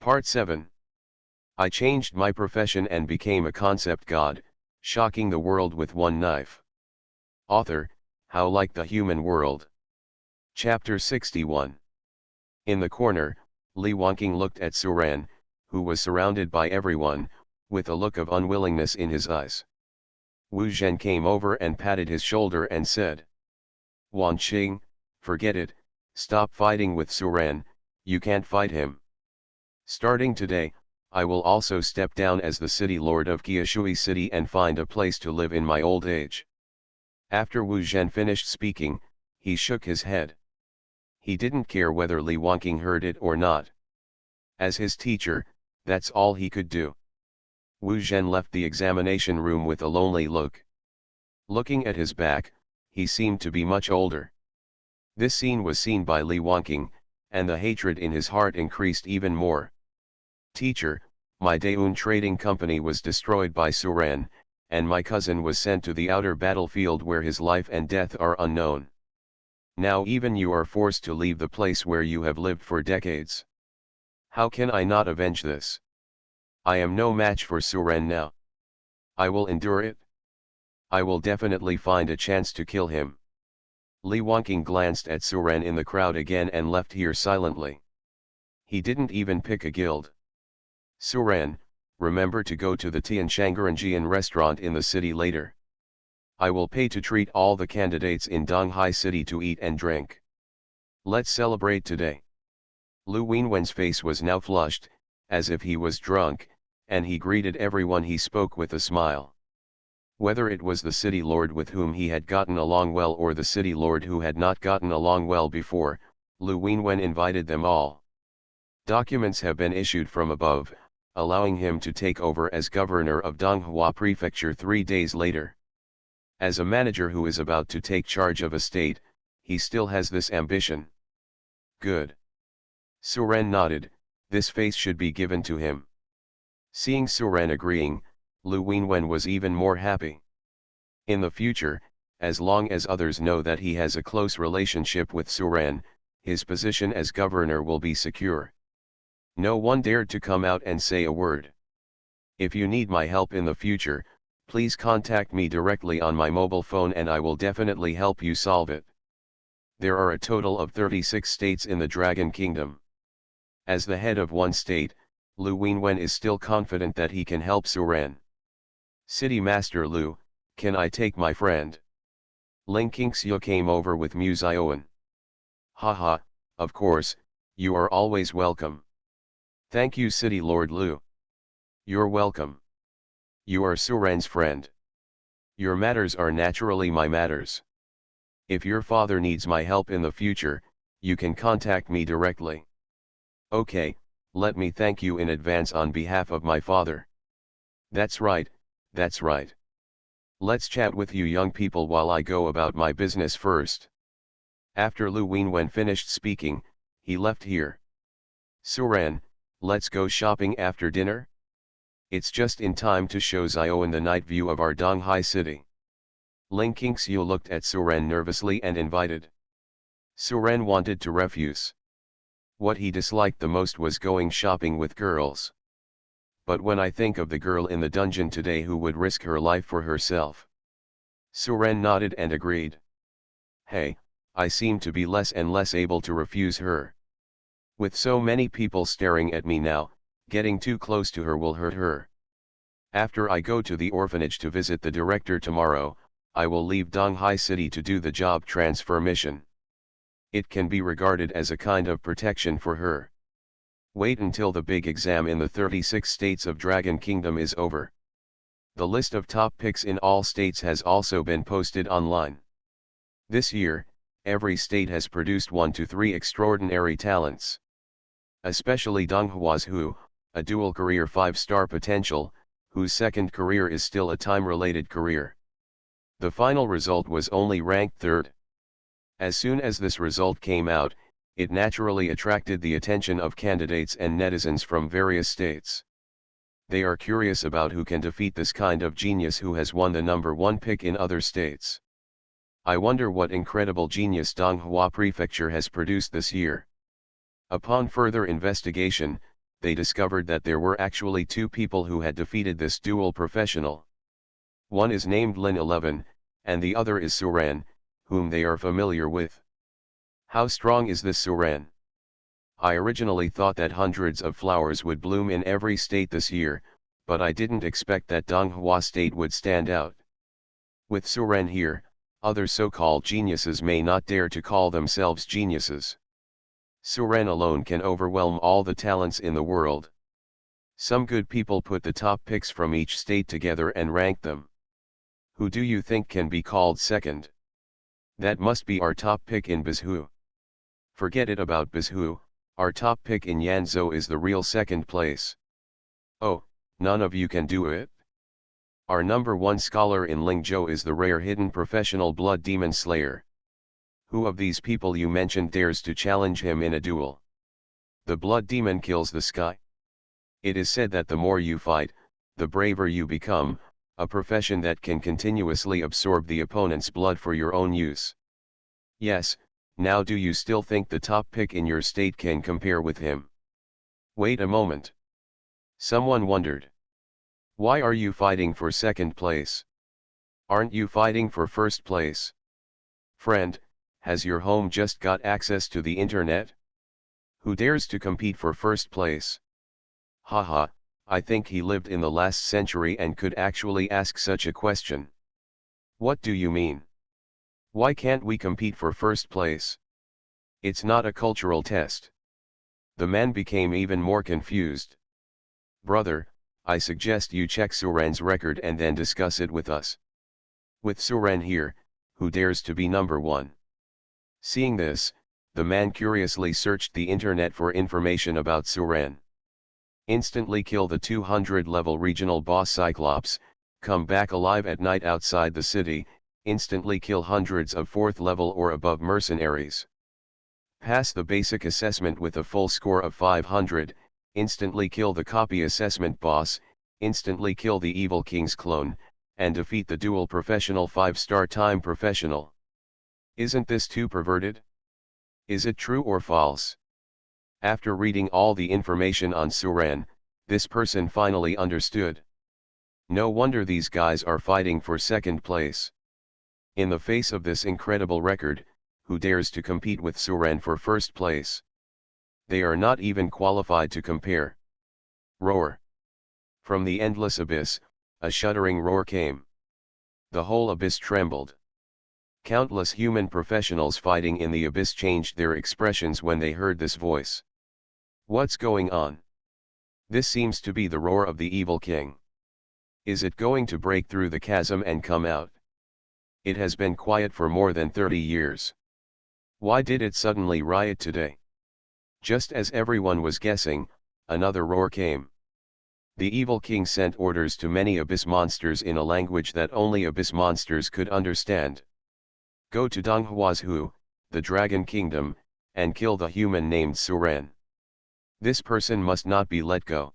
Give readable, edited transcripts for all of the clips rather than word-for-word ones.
Part 7. I changed my profession and became a concept god, shocking the world with one knife. Author, How Like the Human World. Chapter 61. In the corner, Li Wanqing looked at Suran, who was surrounded by everyone, with a look of unwillingness in his eyes. Wu Zhen came over and patted his shoulder and said, "Wanqing, forget it, stop fighting with Suran, you can't fight him. Starting today, I will also step down as the city lord of Qiushui city and find a place to live in my old age." After Wu Zhen finished speaking, he shook his head. He didn't care whether Li Wanqing heard it or not. As his teacher, that's all he could do. Wu Zhen left the examination room with a lonely look. Looking at his back, he seemed to be much older. This scene was seen by Li Wanqing, and the hatred in his heart increased even more. "Teacher, my Daeun trading company was destroyed by Suran, and my cousin was sent to the outer battlefield where his life and death are unknown. Now even you are forced to leave the place where you have lived for decades. How can I not avenge this? I am no match for Suran now. I will endure it. I will definitely find a chance to kill him." Li Wanqing glanced at Suran in the crowd again and left here silently. He didn't even pick a guild. "Suran, remember to go to the Tianshanguranjian restaurant in the city later. I will pay to treat all the candidates in Donghai city to eat and drink. Let's celebrate today." Lu Wenwen's face was now flushed, as if he was drunk, and he greeted everyone he spoke with a smile. Whether it was the city lord with whom he had gotten along well or the city lord who had not gotten along well before, Lu Wenwen invited them all. Documents have been issued from above, allowing him to take over as governor of Donghua Prefecture 3 days later. As a manager who is about to take charge of a state, he still has this ambition. Good. Suren nodded, this face should be given to him. Seeing Suren agreeing, Lu Wenwen was even more happy. In the future, as long as others know that he has a close relationship with Suren, his position as governor will be secure. No one dared to come out and say a word. If you need my help in the future, please contact me directly on my mobile phone and I will definitely help you solve it. There are a total of 36 states in the Dragon Kingdom. As the head of one state, Lu Wenwen is still confident that he can help Suren. City Master Lu, can I take my friend? Ling Qingxiu came over with Mu Zioan. Haha, of course, you are always welcome. Thank you City Lord Lu. You're welcome. You are Suren's friend. Your matters are naturally my matters. If your father needs my help in the future, you can contact me directly. Okay, let me thank you in advance on behalf of my father. That's right, that's right. Let's chat with you young people while I go about my business first. After Lu Wenwen finished speaking, he left here. Suren, let's go shopping after dinner? It's just in time to show Zioan the night view of our Donghai city. Ling Qingxiu looked at Suren nervously and invited. Suren wanted to refuse. What he disliked the most was going shopping with girls. But when I think of the girl in the dungeon today who would risk her life for herself. Suren nodded and agreed. Hey, I seem to be less and less able to refuse her. With so many people staring at me now, getting too close to her will hurt her. After I go to the orphanage to visit the director tomorrow, I will leave Donghai city to do the job transfer mission. It can be regarded as a kind of protection for her. Wait until the big exam in the 36 states of Dragon Kingdom is over. The list of top picks in all states has also been posted online. This year, every state has produced 1 to 3 extraordinary talents. Especially Donghua's Hu, a dual career 5-star potential, whose second career is still a time-related career. The final result was only ranked 3rd. As soon as this result came out, it naturally attracted the attention of candidates and netizens from various states. They are curious about who can defeat this kind of genius who has won the number 1 pick in other states. I wonder what incredible genius Donghua Prefecture has produced this year. Upon further investigation, they discovered that there were actually two people who had defeated this dual professional. One is named Lin 11, and the other is Suran, whom they are familiar with. How strong is this Suran? I originally thought that hundreds of flowers would bloom in every state this year, but I didn't expect that Donghua state would stand out. With Suran here, other so-called geniuses may not dare to call themselves geniuses. Suran alone can overwhelm all the talents in the world. Some good people put the top picks from each state together and rank them. Who do you think can be called second? That must be our top pick in Bizhou. Forget it about Bizhou, our top pick in Yanzhou is the real second place. Oh, none of you can do it? Our number one scholar in Lingzhou is the rare hidden professional blood demon slayer. Who of these people you mentioned dares to challenge him in a duel? The blood demon kills the sky. It is said that the more you fight, the braver you become, a profession that can continuously absorb the opponent's blood for your own use. Yes, now do you still think the top pick in your state can compare with him? Wait a moment. Someone wondered. Why are you fighting for second place? Aren't you fighting for first place? Friend, has your home just got access to the internet? Who dares to compete for first place? Haha, I think he lived in the last century and could actually ask such a question. What do you mean? Why can't we compete for first place? It's not a cultural test. The man became even more confused. Brother, I suggest you check Suran's record and then discuss it with us. With Suran here, who dares to be number one? Seeing this, the man curiously searched the internet for information about Suran. Instantly kill the 200-level regional boss Cyclops, come back alive at night outside the city, instantly kill hundreds of 4th level or above mercenaries. Pass the basic assessment with a full score of 500, instantly kill the copy assessment boss, instantly kill the evil king's clone, and defeat the dual professional 5-star time professional. Isn't this too perverted? Is it true or false? After reading all the information on Suran, this person finally understood. No wonder these guys are fighting for second place. In the face of this incredible record, who dares to compete with Suran for first place? They are not even qualified to compare. Roar. From the endless abyss, a shuddering roar came. The whole abyss trembled. Countless human professionals fighting in the abyss changed their expressions when they heard this voice. What's going on? This seems to be the roar of the evil king. Is it going to break through the chasm and come out? It has been quiet for more than 30 years. Why did it suddenly riot today? Just as everyone was guessing, another roar came. The evil king sent orders to many abyss monsters in a language that only abyss monsters could understand. Go to Donghua's Hu, the dragon kingdom, and kill the human named Suran. This person must not be let go.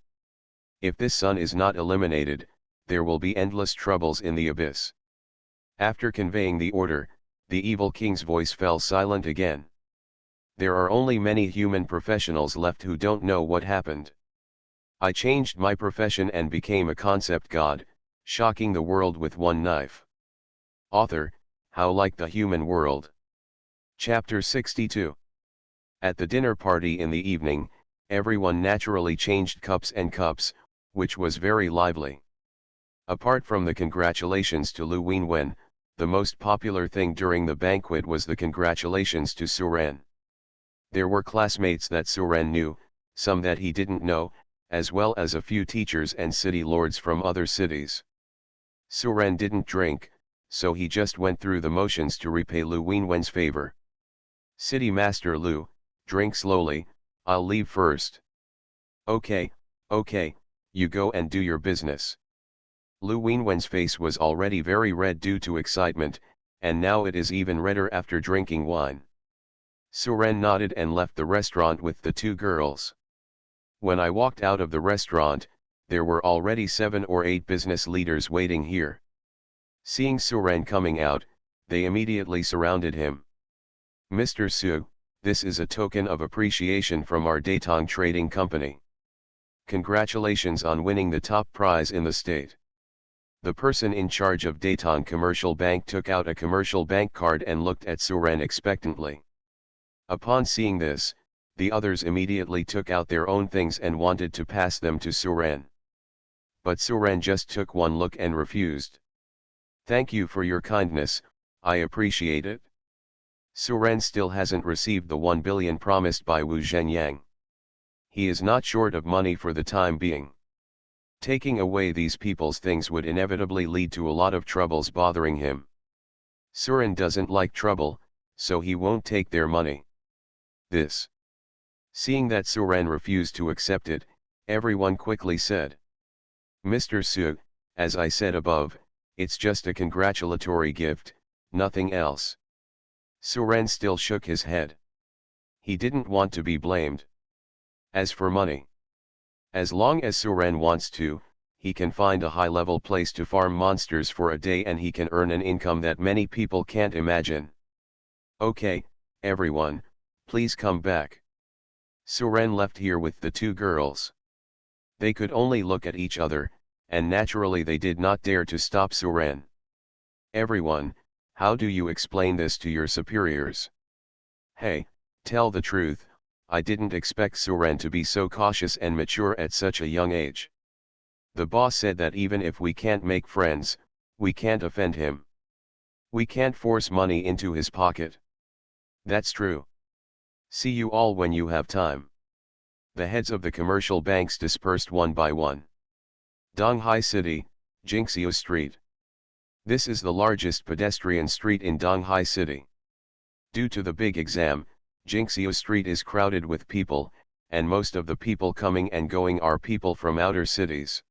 If this son is not eliminated, there will be endless troubles in the abyss. After conveying the order, the evil king's voice fell silent again. There are only many human professionals left who don't know what happened. I changed my profession and became a concept god, shocking the world with one knife. Author, How Like the Human World. Chapter 62. At the dinner party in the evening, everyone naturally changed cups and cups, which was very lively. Apart from the congratulations to Lu Wenwen, the most popular thing during the banquet was the congratulations to Suran. There were classmates that Suran knew, some that he didn't know, as well as a few teachers and city lords from other cities. Suran didn't drink, so he just went through the motions to repay Lu Wenwen's favor. City Master Lu, drink slowly, I'll leave first. Okay, you go and do your business. Lu Wenwen's face was already very red due to excitement, and now it is even redder after drinking wine. Suran nodded and left the restaurant with the two girls. When I walked out of the restaurant, there were already 7 or 8 business leaders waiting here. Seeing Suran coming out, they immediately surrounded him. Mr. Su, this is a token of appreciation from our Datong Trading Company. Congratulations on winning the top prize in the state. The person in charge of Dayton Commercial Bank took out a commercial bank card and looked at Suren expectantly. Upon seeing this, the others immediately took out their own things and wanted to pass them to Suren. But Suren just took one look and refused. Thank you for your kindness, I appreciate it. Suren still hasn't received the 1 billion promised by Wu Zhenyang. He is not short of money for the time being. Taking away these people's things would inevitably lead to a lot of troubles bothering him. Suren doesn't like trouble, so he won't take their money. This. Seeing that Suren refused to accept it, everyone quickly said, Mr. Su, as I said above, it's just a congratulatory gift, nothing else. Suren still shook his head. He didn't want to be blamed. As for money, as long as Suren wants to, he can find a high-level place to farm monsters for a day and he can earn an income that many people can't imagine. Okay, everyone, please come back. Suren left here with the two girls. They could only look at each other, and naturally they did not dare to stop Suren. Everyone, how do you explain this to your superiors? Hey, tell the truth, I didn't expect Suren to be so cautious and mature at such a young age. The boss said that even if we can't make friends, we can't offend him. We can't force money into his pocket. That's true. See you all when you have time. The heads of the commercial banks dispersed one by one. Donghai City, Jingxiu Street. This is the largest pedestrian street in Donghai City. Due to the big exam, Jingxiu Street is crowded with people, and most of the people coming and going are people from outer cities.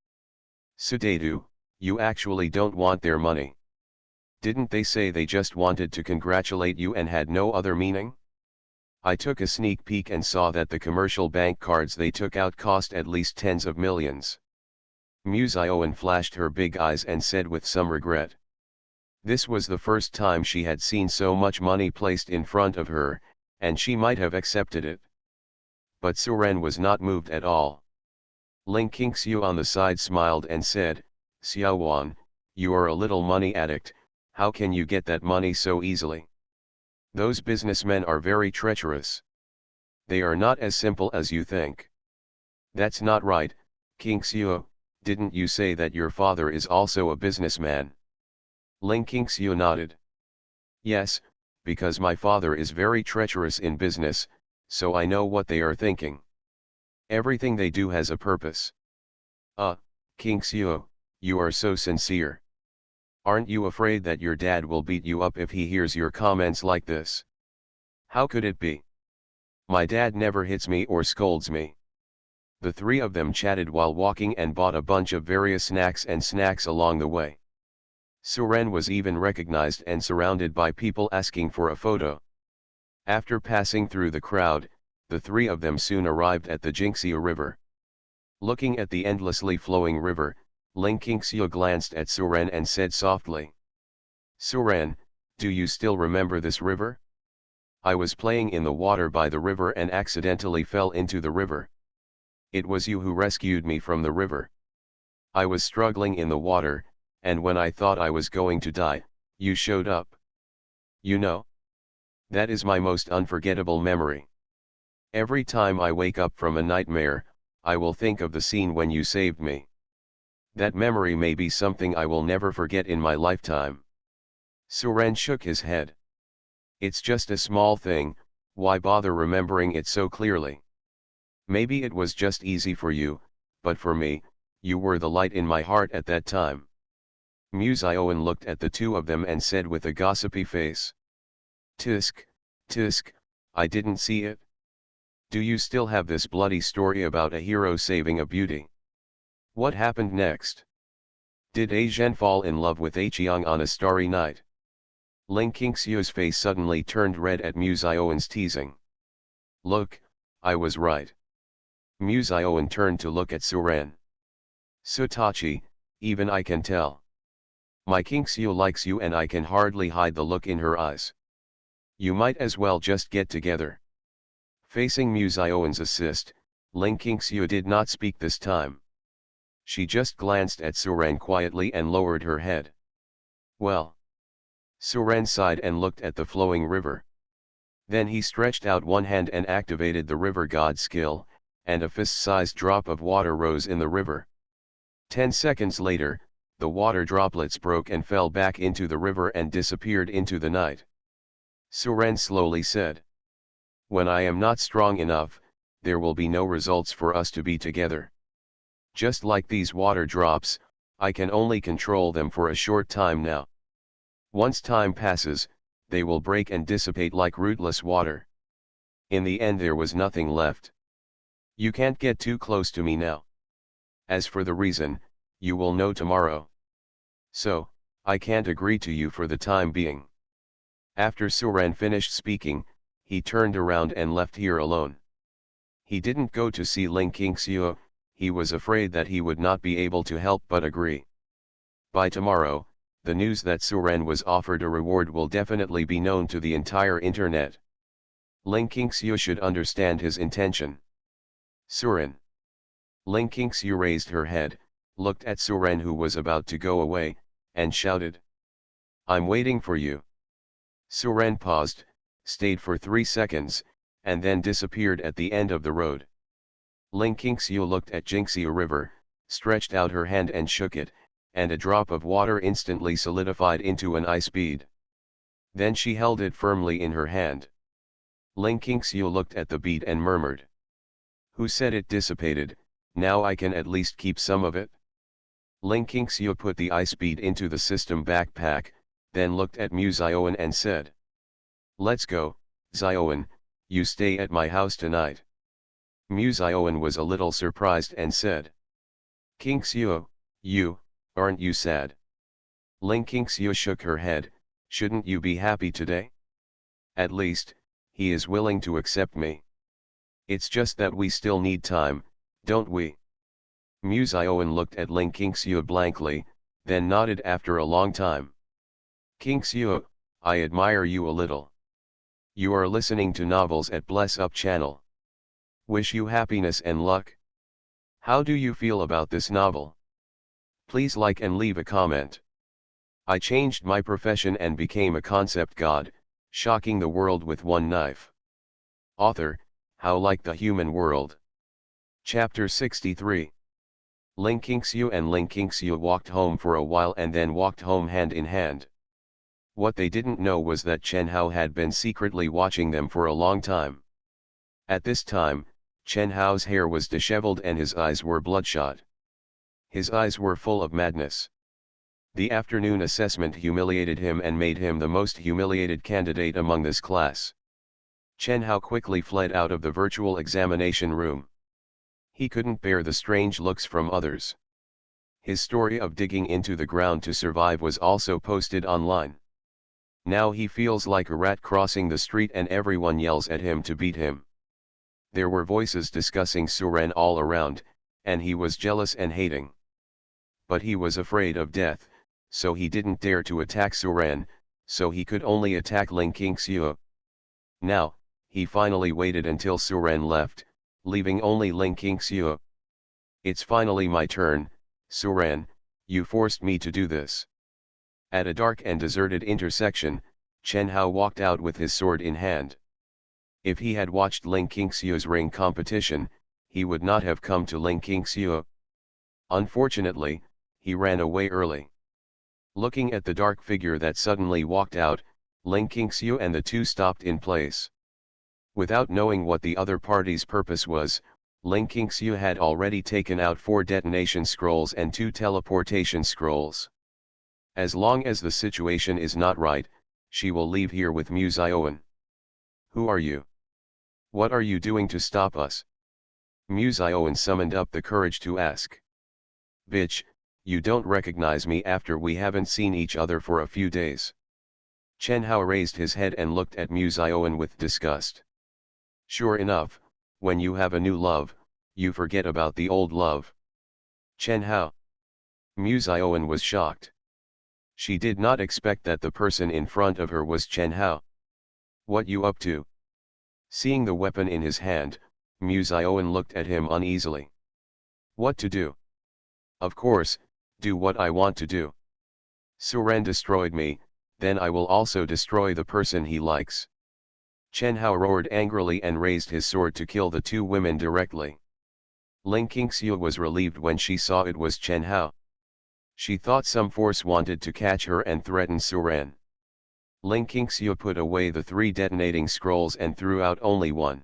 Sudadu, you actually don't want their money. Didn't they say they just wanted to congratulate you and had no other meaning? I took a sneak peek and saw that the commercial bank cards they took out cost at least tens of millions. Muzioan flashed her big eyes and said with some regret. This was the first time she had seen so much money placed in front of her, and she might have accepted it. But Suren was not moved at all. Ling Qingxiu on the side smiled and said, Xiaowan, you are a little money addict, how can you get that money so easily? Those businessmen are very treacherous. They are not as simple as you think. That's not right, Qingxiu, didn't you say that your father is also a businessman? Ling Qingxiu nodded. Yes, because my father is very treacherous in business, so I know what they are thinking. Everything they do has a purpose. Qingxiu, you are so sincere. Aren't you afraid that your dad will beat you up if he hears your comments like this? How could it be? My dad never hits me or scolds me. The three of them chatted while walking and bought a bunch of various snacks along the way. Suren was even recognized and surrounded by people asking for a photo. After passing through the crowd, the three of them soon arrived at the Jingxiu River. Looking at the endlessly flowing river, Ling Qingxiu glanced at Suren and said softly. Suren, do you still remember this river? I was playing in the water by the river and accidentally fell into the river. It was you who rescued me from the river. I was struggling in the water, and when I thought I was going to die, you showed up. You know? That is my most unforgettable memory. Every time I wake up from a nightmare, I will think of the scene when you saved me. That memory may be something I will never forget in my lifetime. Suren shook his head. It's just a small thing, why bother remembering it so clearly? Maybe it was just easy for you, but for me, you were the light in my heart at that time. Muzioan looked at the two of them and said with a gossipy face. Tisk, I didn't see it. Do you still have this bloody story about a hero saving a beauty? What happened next? Did A Zhen fall in love with A Qiang on a starry night? Ling Qingxiu's face suddenly turned red at Muzioan's teasing. Look, I was right. Muzioan turned to look at Suren. Sutachi, even I can tell. My Qingxiu likes you and I can hardly hide the look in her eyes. You might as well just get together. Facing Muzioan's assist, Ling Qingxiu did not speak this time. She just glanced at Suren quietly and lowered her head. Well. Suren sighed and looked at the flowing river. Then he stretched out one hand and activated the river god skill, and a fist-sized drop of water rose in the river. 10 seconds later, the water droplets broke and fell back into the river and disappeared into the night. Suren slowly said, "When I am not strong enough, there will be no results for us to be together. Just like these water drops, I can only control them for a short time now. Once time passes, they will break and dissipate like rootless water. In the end there was nothing left. You can't get too close to me now. As for the reason, you will know tomorrow. So, I can't agree to you for the time being." After Suren finished speaking, he turned around and left here alone. He didn't go to see Ling Qingxiu, he was afraid that he would not be able to help but agree. By tomorrow, the news that Suren was offered a reward will definitely be known to the entire internet. Ling Qingxiu should understand his intention. Suren. Ling Qingxiu raised her head, looked at Suren who was about to go away, and shouted, "I'm waiting for you." Suren paused, stayed for 3 seconds, and then disappeared at the end of the road. Ling Qingxiu looked at Jingxiu River, stretched out her hand and shook it, and a drop of water instantly solidified into an ice bead. Then she held it firmly in her hand. Ling Qingxiu looked at the bead and murmured, "Who said it dissipated? Now I can at least keep some of it." Ling Qingxiu put the ice bead into the system backpack, then looked at Mu Zioan and said, "Let's go, Zioan, you stay at my house tonight." Mu Zioan was a little surprised and said, "Qingxiu, aren't you sad?" Ling Qingxiu shook her head, "Shouldn't you be happy today? At least, he is willing to accept me. It's just that we still need time, don't we?" Mu Zioan looked at Ling Qingxiu blankly, then nodded after a long time. "Qingxiu, I admire you a little. You are listening to novels at Bless Up channel. Wish you happiness and luck. How do you feel about this novel? Please like and leave a comment. I changed my profession and became a concept god, shocking the world with one knife." Author, How Like the Human World. Chapter 63. Ling Qingxiu and Ling Qingxiu walked home for a while and then walked home hand in hand. What they didn't know was that Chen Hao had been secretly watching them for a long time. At this time, Chen Hao's hair was disheveled and his eyes were bloodshot. His eyes were full of madness. The afternoon assessment humiliated him and made him the most humiliated candidate among this class. Chen Hao quickly fled out of the virtual examination room. He couldn't bear the strange looks from others. His story of digging into the ground to survive was also posted online. Now he feels like a rat crossing the street and everyone yells at him to beat him. There were voices discussing Suren all around, and he was jealous and hating. But he was afraid of death, so he didn't dare to attack Suren, so he could only attack Ling Qingxiu. Now, he finally waited until Suren left, leaving only Ling Qingxiu. "It's finally my turn, Suren, you forced me to do this." At a dark and deserted intersection, Chen Hao walked out with his sword in hand. If he had watched Ling Qingxiu's ring competition, he would not have come to Ling Qingxiu. Unfortunately, he ran away early. Looking at the dark figure that suddenly walked out, Ling Qingxiu and the two stopped in place. Without knowing what the other party's purpose was, Ling Qingxiu had already taken out 4 detonation scrolls and 2 teleportation scrolls. As long as the situation is not right, she will leave here with Mu Zioan. "Who are you? What are you doing to stop us?" Mu Zioan summoned up the courage to ask. "Bitch, you don't recognize me after we haven't seen each other for a few days." Chen Hao raised his head and looked at Mu Zioan with disgust. Sure enough, when you have a new love, you forget about the old love. Chen Hao. Mu Zioan was shocked. She did not expect that the person in front of her was Chen Hao. "What you up to?" Seeing the weapon in his hand, Mu Xiaowen looked at him uneasily. What to do? Of course, do what I want to do. Suren destroyed me, then I will also destroy the person he likes. Chen Hao roared angrily and raised his sword to kill the two women directly. Ling Qingxiu was relieved when she saw it was Chen Hao. She thought some force wanted to catch her and threaten Suren. Ling Qingxiu put away the 3 detonating scrolls and threw out only one.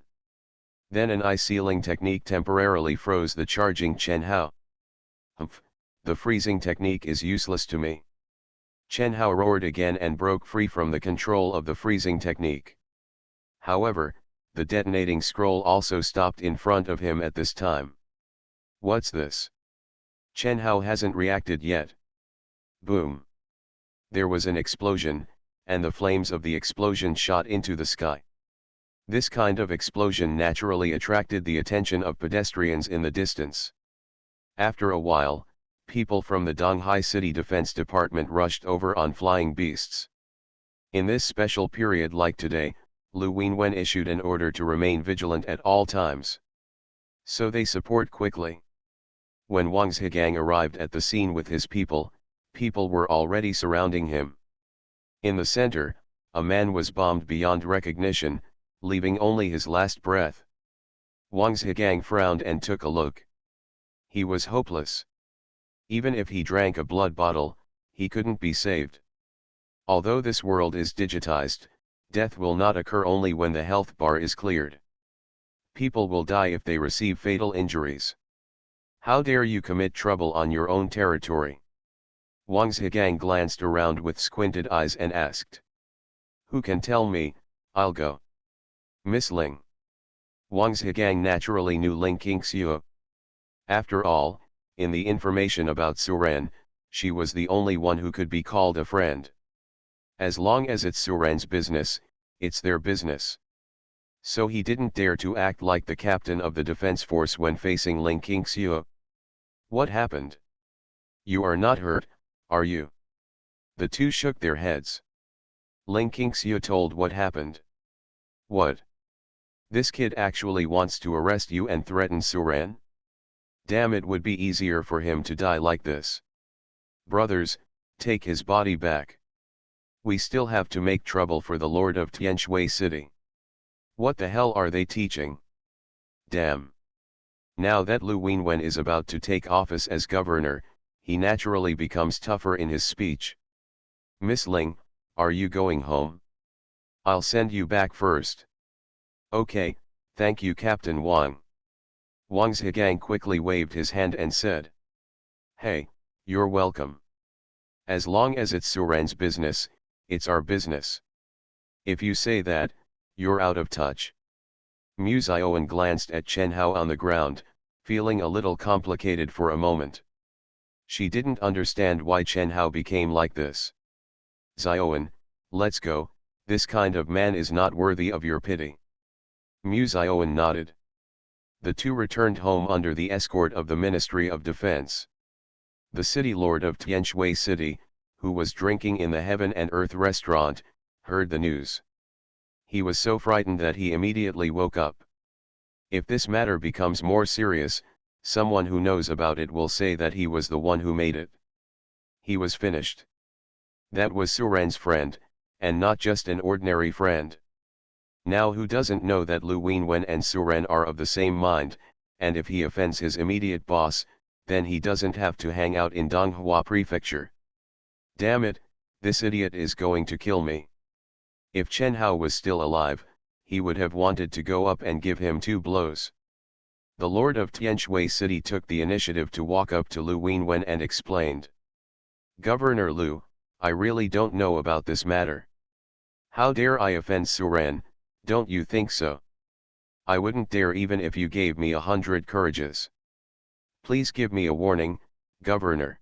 Then an eye-sealing technique temporarily froze the charging Chen Hao. Humph, the freezing technique is useless to me. Chen Hao roared again and broke free from the control of the freezing technique. However, the detonating scroll also stopped in front of him at this time. What's this? Chen Hao hasn't reacted yet. Boom. There was an explosion, and the flames of the explosion shot into the sky. This kind of explosion naturally attracted the attention of pedestrians in the distance. After a while, people from the Donghai City Defense Department rushed over on flying beasts. In this special period like today, Lu Wenwen issued an order to remain vigilant at all times. So they support quickly. When Wang Zhigang arrived at the scene with his people, people were already surrounding him. In the center, a man was bombed beyond recognition, leaving only his last breath. Wang Zhigang frowned and took a look. He was hopeless. Even if he drank a blood bottle, he couldn't be saved. Although this world is digitized, death will not occur only when the health bar is cleared. People will die if they receive fatal injuries. How dare you commit trouble on your own territory? Wang Zhigang glanced around with squinted eyes and asked. Who can tell me? I'll go. Miss Ling. Wang Zhigang naturally knew Ling Qingxiu. After all, in the information about Suren, she was the only one who could be called a friend. As long as it's Suren's business, it's their business. So he didn't dare to act like the captain of the defense force when facing Ling Qingxiu. What happened? You are not hurt, are you? The two shook their heads. Ling Qingxiu told what happened. What? This kid actually wants to arrest you and threaten Suren? Damn, it would be easier for him to die like this. Brothers, take his body back. We still have to make trouble for the Lord of Tianshui City. What the hell are they teaching? Damn. Now that Lu Wenwen is about to take office as governor, he naturally becomes tougher in his speech. Miss Ling, are you going home? I'll send you back first. Okay, thank you Captain Wang. Wang Zhigang quickly waved his hand and said. Hey, you're welcome. As long as it's Suren's business, it's our business. If you say that, you're out of touch. Mu Xiaowen glanced at Chen Hao on the ground, feeling a little complicated for a moment. She didn't understand why Chen Hao became like this. Xiaowen, let's go, this kind of man is not worthy of your pity. Mu Xiaowen nodded. The two returned home under the escort of the Ministry of Defense. The city lord of Tianshui City, who was drinking in the Heaven and Earth restaurant, heard the news. He was so frightened that he immediately woke up. If this matter becomes more serious, someone who knows about it will say that he was the one who made it. He was finished. That was Suren's friend, and not just an ordinary friend. Now who doesn't know that Lu Wenwen and Suren are of the same mind, and if he offends his immediate boss, then he doesn't have to hang out in Donghua Prefecture. Damn it, this idiot is going to kill me. If Chen Hao was still alive, he would have wanted to go up and give him 2 blows. The lord of Tianshui City took the initiative to walk up to Lu Wenwen and explained. Governor Lu, I really don't know about this matter. How dare I offend Suren, don't you think so? I wouldn't dare even if you gave me 100 courages. Please give me a warning, Governor.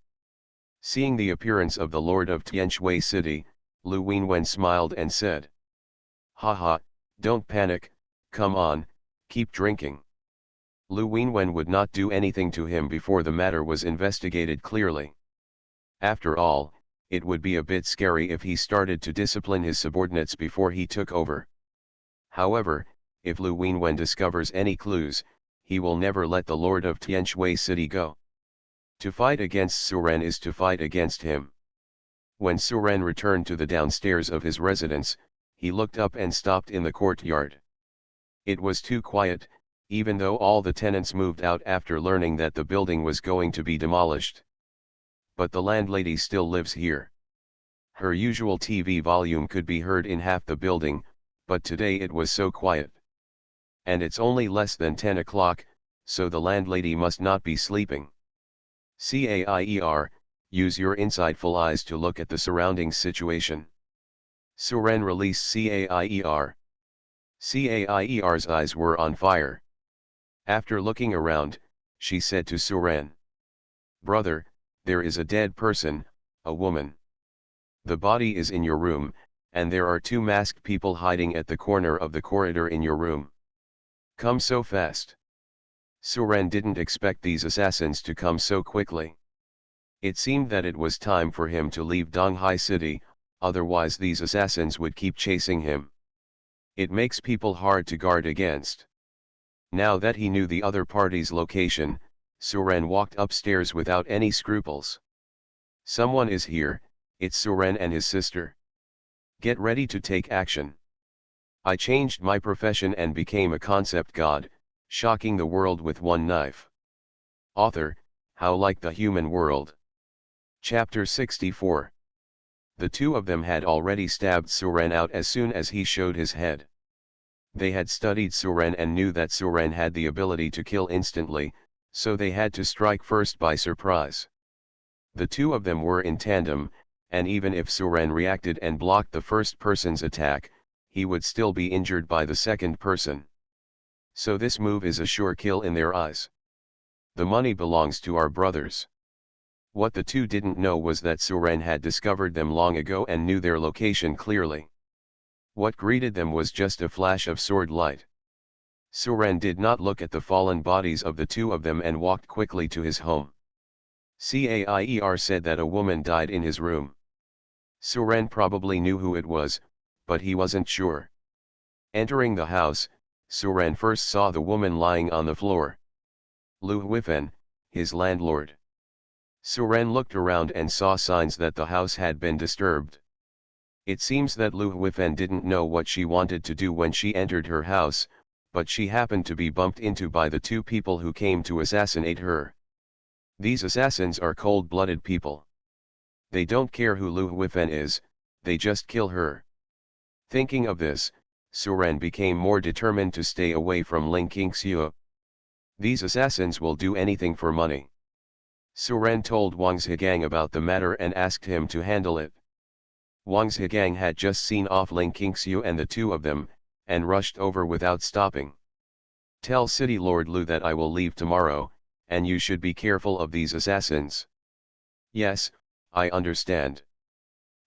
Seeing the appearance of the lord of Tianshui City, Lu Wenwen smiled and said. Haha, don't panic, come on, keep drinking. Lu Wenwen would not do anything to him before the matter was investigated clearly. After all, it would be a bit scary if he started to discipline his subordinates before he took over. However, if Lu Wenwen discovers any clues, he will never let the Lord of Tianshui City go. To fight against Suren is to fight against him. When Suren returned to the downstairs of his residence, he looked up and stopped in the courtyard. It was too quiet, even though all the tenants moved out after learning that the building was going to be demolished. But the landlady still lives here. Her usual TV volume could be heard in half the building, but today it was so quiet. And it's only less than 10 o'clock, so the landlady must not be sleeping. Cair, use your insightful eyes to look at the surrounding situation. Suren released Cair. Cair's eyes were on fire. After looking around, she said to Suren, "Brother, there is a dead person, a woman. The body is in your room, and there are 2 masked people hiding at the corner of the corridor in your room. Come so fast." Suren didn't expect these assassins to come so quickly. It seemed that it was time for him to leave Donghai City, otherwise these assassins would keep chasing him. It makes people hard to guard against. Now that he knew the other party's location, Suren walked upstairs without any scruples. Someone is here, it's Suren and his sister. Get ready to take action. I changed my profession and became a concept god, shocking the world with one knife. Author, How Like the Human World. Chapter 64. The 2 of them had already stabbed Suren out as soon as he showed his head. They had studied Suren and knew that Suren had the ability to kill instantly, so they had to strike first by surprise. The 2 of them were in tandem, and even if Suren reacted and blocked the first person's attack, he would still be injured by the second person. So this move is a sure kill in their eyes. The money belongs to our brothers. What the 2 didn't know was that Suren had discovered them long ago and knew their location clearly. What greeted them was just a flash of sword light. Suren did not look at the fallen bodies of the 2 of them and walked quickly to his home. Cair said that a woman died in his room. Suren probably knew who it was, but he wasn't sure. Entering the house, Suren first saw the woman lying on the floor. Lu Huifen, his landlord. Suren looked around and saw signs that the house had been disturbed. It seems that Lu Huifen didn't know what she wanted to do when she entered her house, but she happened to be bumped into by the 2 people who came to assassinate her. These assassins are cold-blooded people. They don't care who Lu Huifen is, they just kill her. Thinking of this, Suren became more determined to stay away from Ling Qingxiu. These assassins will do anything for money. Suren told Wang Zhigang about the matter and asked him to handle it. Wang Zhigang had just seen off Ling Qingxiu and the 2 of them, and rushed over without stopping. Tell City Lord Lu that I will leave tomorrow, and you should be careful of these assassins. Yes, I understand.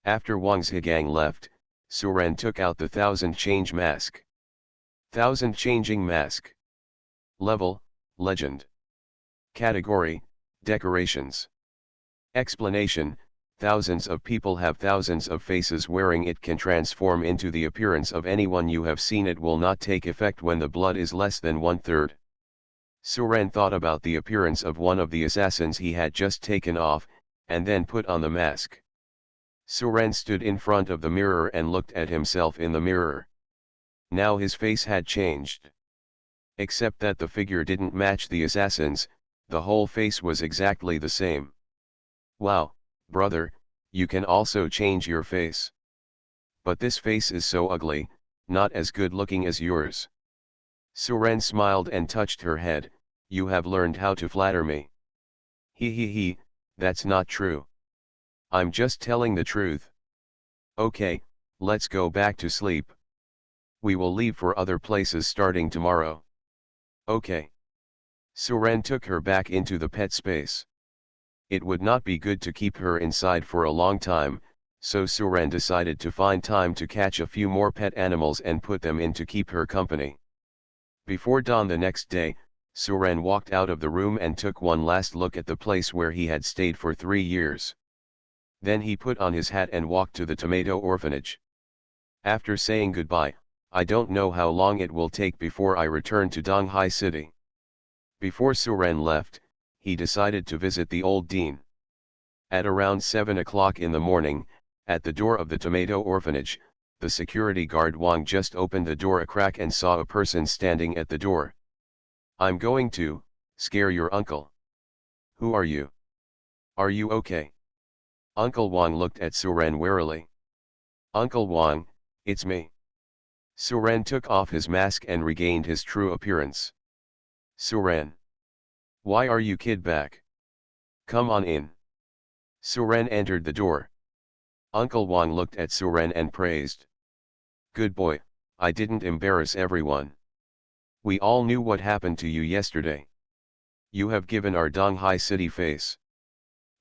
After Wang Zhigang left, Suren took out the 1000 change mask. 1000 changing mask. Level, Legend. Category, Decorations. Explanation, thousands of people have thousands of faces wearing it can transform into the appearance of anyone you have seen. It will not take effect when the blood is less than 1/3. Suren thought about the appearance of one of the assassins he had just taken off, and then put on the mask. Suren stood in front of the mirror and looked at himself in the mirror. Now his face had changed. Except that the figure didn't match the assassin's, the whole face was exactly the same. Wow, brother, you can also change your face. But this face is so ugly, not as good looking as yours. Suren smiled and touched her head. You have learned how to flatter me. He, that's not true. I'm just telling the truth. Okay, let's go back to sleep. We will leave for other places starting tomorrow. Okay. Suren took her back into the pet space. It would not be good to keep her inside for a long time, so Suren decided to find time to catch a few more pet animals and put them in to keep her company. Before dawn the next day, Suren walked out of the room and took one last look at the place where he had stayed for 3 years. Then he put on his hat and walked to the tomato orphanage. After saying goodbye, I don't know how long it will take before I return to Donghai City. Before Suren left, he decided to visit the old dean. At around 7 o'clock in the morning, at the door of the tomato orphanage, the security guard Wang just opened the door a crack and saw a person standing at the door. I'm going to scare your uncle. Who are you? Are you okay? Uncle Wang looked at Suren warily. Uncle Wang, it's me. Suren took off his mask and regained his true appearance. Suren. Why are you kid back? Come on in. Suren entered the door. Uncle Wang looked at Suren and praised. Good boy, I didn't embarrass everyone. We all knew what happened to you yesterday. You have given our Donghai City face.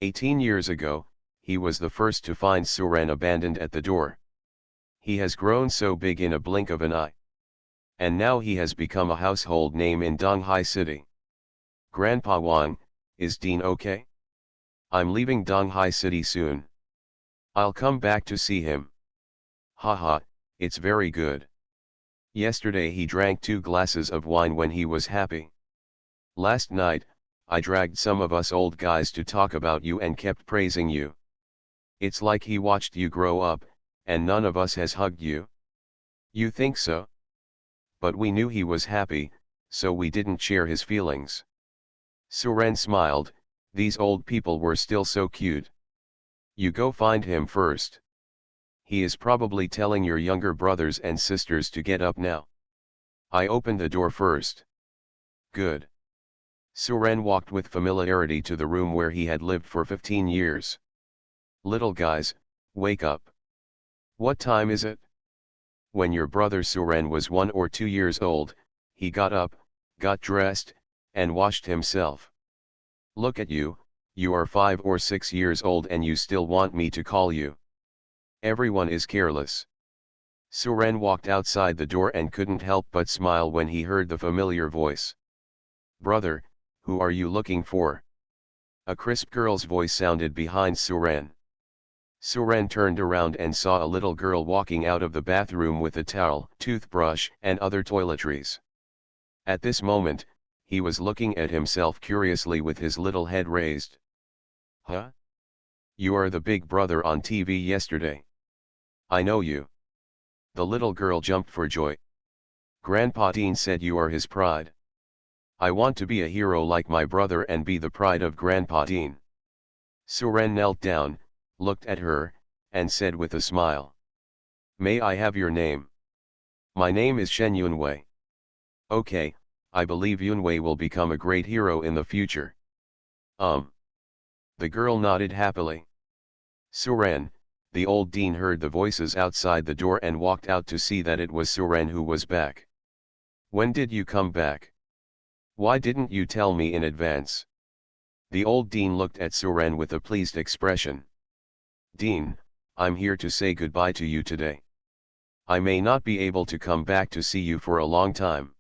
18 years ago, he was the first to find Suren abandoned at the door. He has grown so big in a blink of an eye. And now he has become a household name in Donghai City. Grandpa Wang, is Dean okay? I'm leaving Donghai City soon. I'll come back to see him. Haha, it's very good. Yesterday he drank 2 glasses of wine when he was happy. Last night, I dragged some of us old guys to talk about you and kept praising you. It's like he watched you grow up, and none of us has hugged you. You think so? But we knew he was happy, so we didn't share his feelings. Suren smiled, these old people were still so cute. You go find him first. He is probably telling your younger brothers and sisters to get up now. I opened the door first. Good. Suren walked with familiarity to the room where he had lived for 15 years. Little guys, wake up. What time is it? When your brother Suren was 1 or 2 years old, he got up, got dressed, and washed himself. Look at you, you are 5 or 6 years old and you still want me to call you. Everyone is careless. Suren walked outside the door and couldn't help but smile when he heard the familiar voice. Brother, who are you looking for? A crisp girl's voice sounded behind Suren. Suren turned around and saw a little girl walking out of the bathroom with a towel, toothbrush, and other toiletries. At this moment, he was looking at himself curiously with his little head raised. Huh? You are the big brother on TV yesterday. I know you. The little girl jumped for joy. Grandpa Dean said you are his pride. I want to be a hero like my brother and be the pride of Grandpa Dean. Suren knelt down, looked at her, and said with a smile. May I have your name? My name is Shen Yunwei. Okay, I believe Yunwei will become a great hero in the future. The girl nodded happily. Suren, the old dean heard the voices outside the door and walked out to see that it was Suren who was back. When did you come back? Why didn't you tell me in advance? The old dean looked at Suren with a pleased expression. Dean, I'm here to say goodbye to you today. I may not be able to come back to see you for a long time.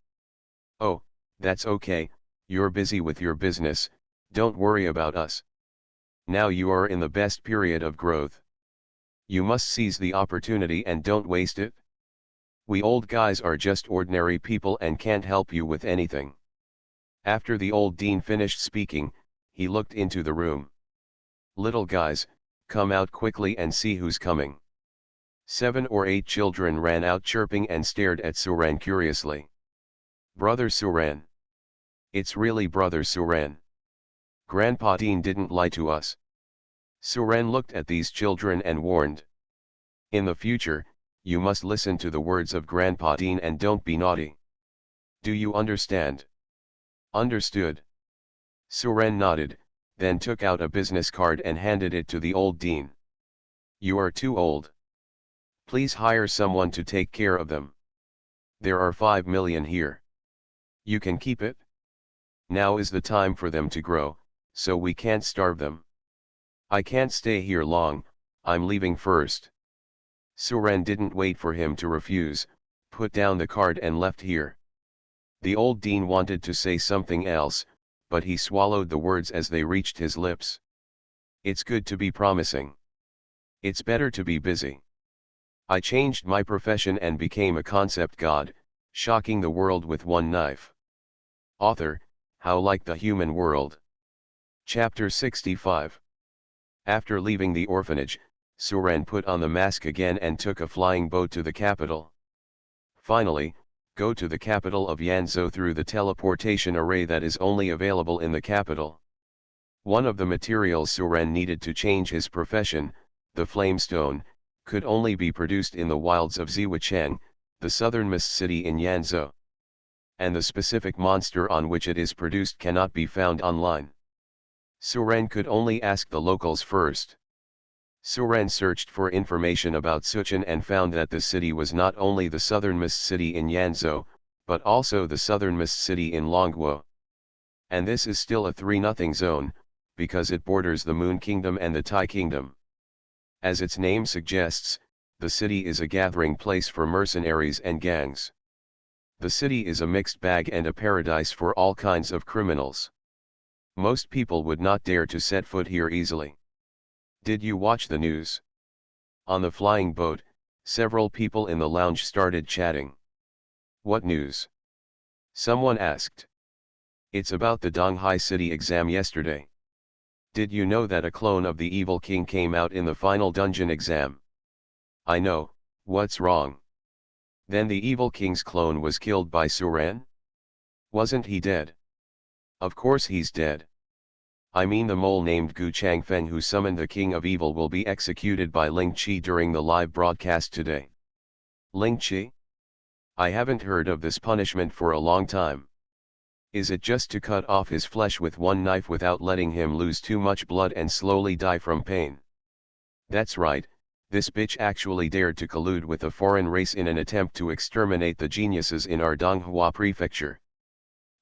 Oh, that's okay, you're busy with your business, don't worry about us. Now you are in the best period of growth. You must seize the opportunity and don't waste it. We old guys are just ordinary people and can't help you with anything. After the old dean finished speaking, he looked into the room. Little guys, come out quickly and see who's coming. 7 or 8 children ran out chirping and stared at Suren curiously. Brother Suren. It's really Brother Suren. Grandpa Dean didn't lie to us. Suren looked at these children and warned. In the future, you must listen to the words of Grandpa Dean and don't be naughty. Do you understand? Understood. Suren nodded, then took out a business card and handed it to the old dean. You are too old. Please hire someone to take care of them. There are 5 million here. You can keep it. Now is the time for them to grow, so we can't starve them. I can't stay here long, I'm leaving first. Suren didn't wait for him to refuse, put down the card and left here. The old dean wanted to say something else, but he swallowed the words as they reached his lips. It's good to be promising. It's better to be busy. I changed my profession and became a concept god, shocking the world with one knife. Author, How Like the Human World. Chapter 65. After leaving the orphanage, Suren put on the mask again and took a flying boat to the capital. Finally, go to the capital of Yanzhou through the teleportation array that is only available in the capital. One of the materials Suren needed to change his profession, the flamestone, could only be produced in the wilds of Zihuacheng, the southernmost city in Yanzhou. And the specific monster on which it is produced cannot be found online. Suren could only ask the locals first. Suren searched for information about Suchen and found that the city was not only the southernmost city in Yanzhou, but also the southernmost city in Longguo. And this is still a 3-0 zone, because it borders the Moon Kingdom and the Tai Kingdom. As its name suggests, the city is a gathering place for mercenaries and gangs. The city is a mixed bag and a paradise for all kinds of criminals. Most people would not dare to set foot here easily. Did you watch the news? On the flying boat, several people in the lounge started chatting. What news? Someone asked. It's about the Donghai City exam yesterday. Did you know that a clone of the evil king came out in the final dungeon exam? I know, what's wrong? Then the evil king's clone was killed by Suren? Wasn't he dead? Of course he's dead. I mean the mole named Gu Changfeng who summoned the king of evil will be executed by Ling Qi during the live broadcast today. Ling Qi? I haven't heard of this punishment for a long time. Is it just to cut off his flesh with one knife without letting him lose too much blood and slowly die from pain? That's right, this bitch actually dared to collude with a foreign race in an attempt to exterminate the geniuses in our Donghua prefecture.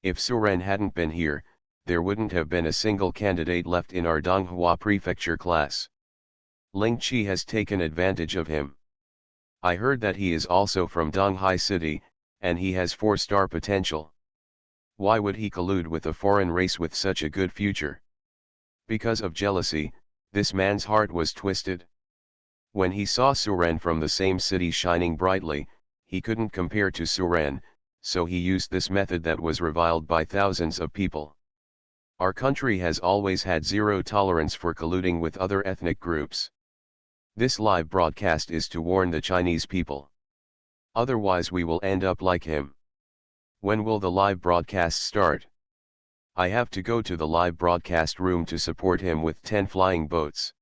If Suren hadn't been here, there wouldn't have been a single candidate left in our Donghua prefecture class. Ling Qi has taken advantage of him. I heard that he is also from Donghai City, and he has 4-star potential. Why would he collude with a foreign race with such a good future? Because of jealousy, this man's heart was twisted. When he saw Suren from the same city shining brightly, he couldn't compare to Suren, so he used this method that was reviled by thousands of people. Our country has always had zero tolerance for colluding with other ethnic groups. This live broadcast is to warn the Chinese people. Otherwise we will end up like him. When will the live broadcast start? I have to go to the live broadcast room to support him with 10 flying boats.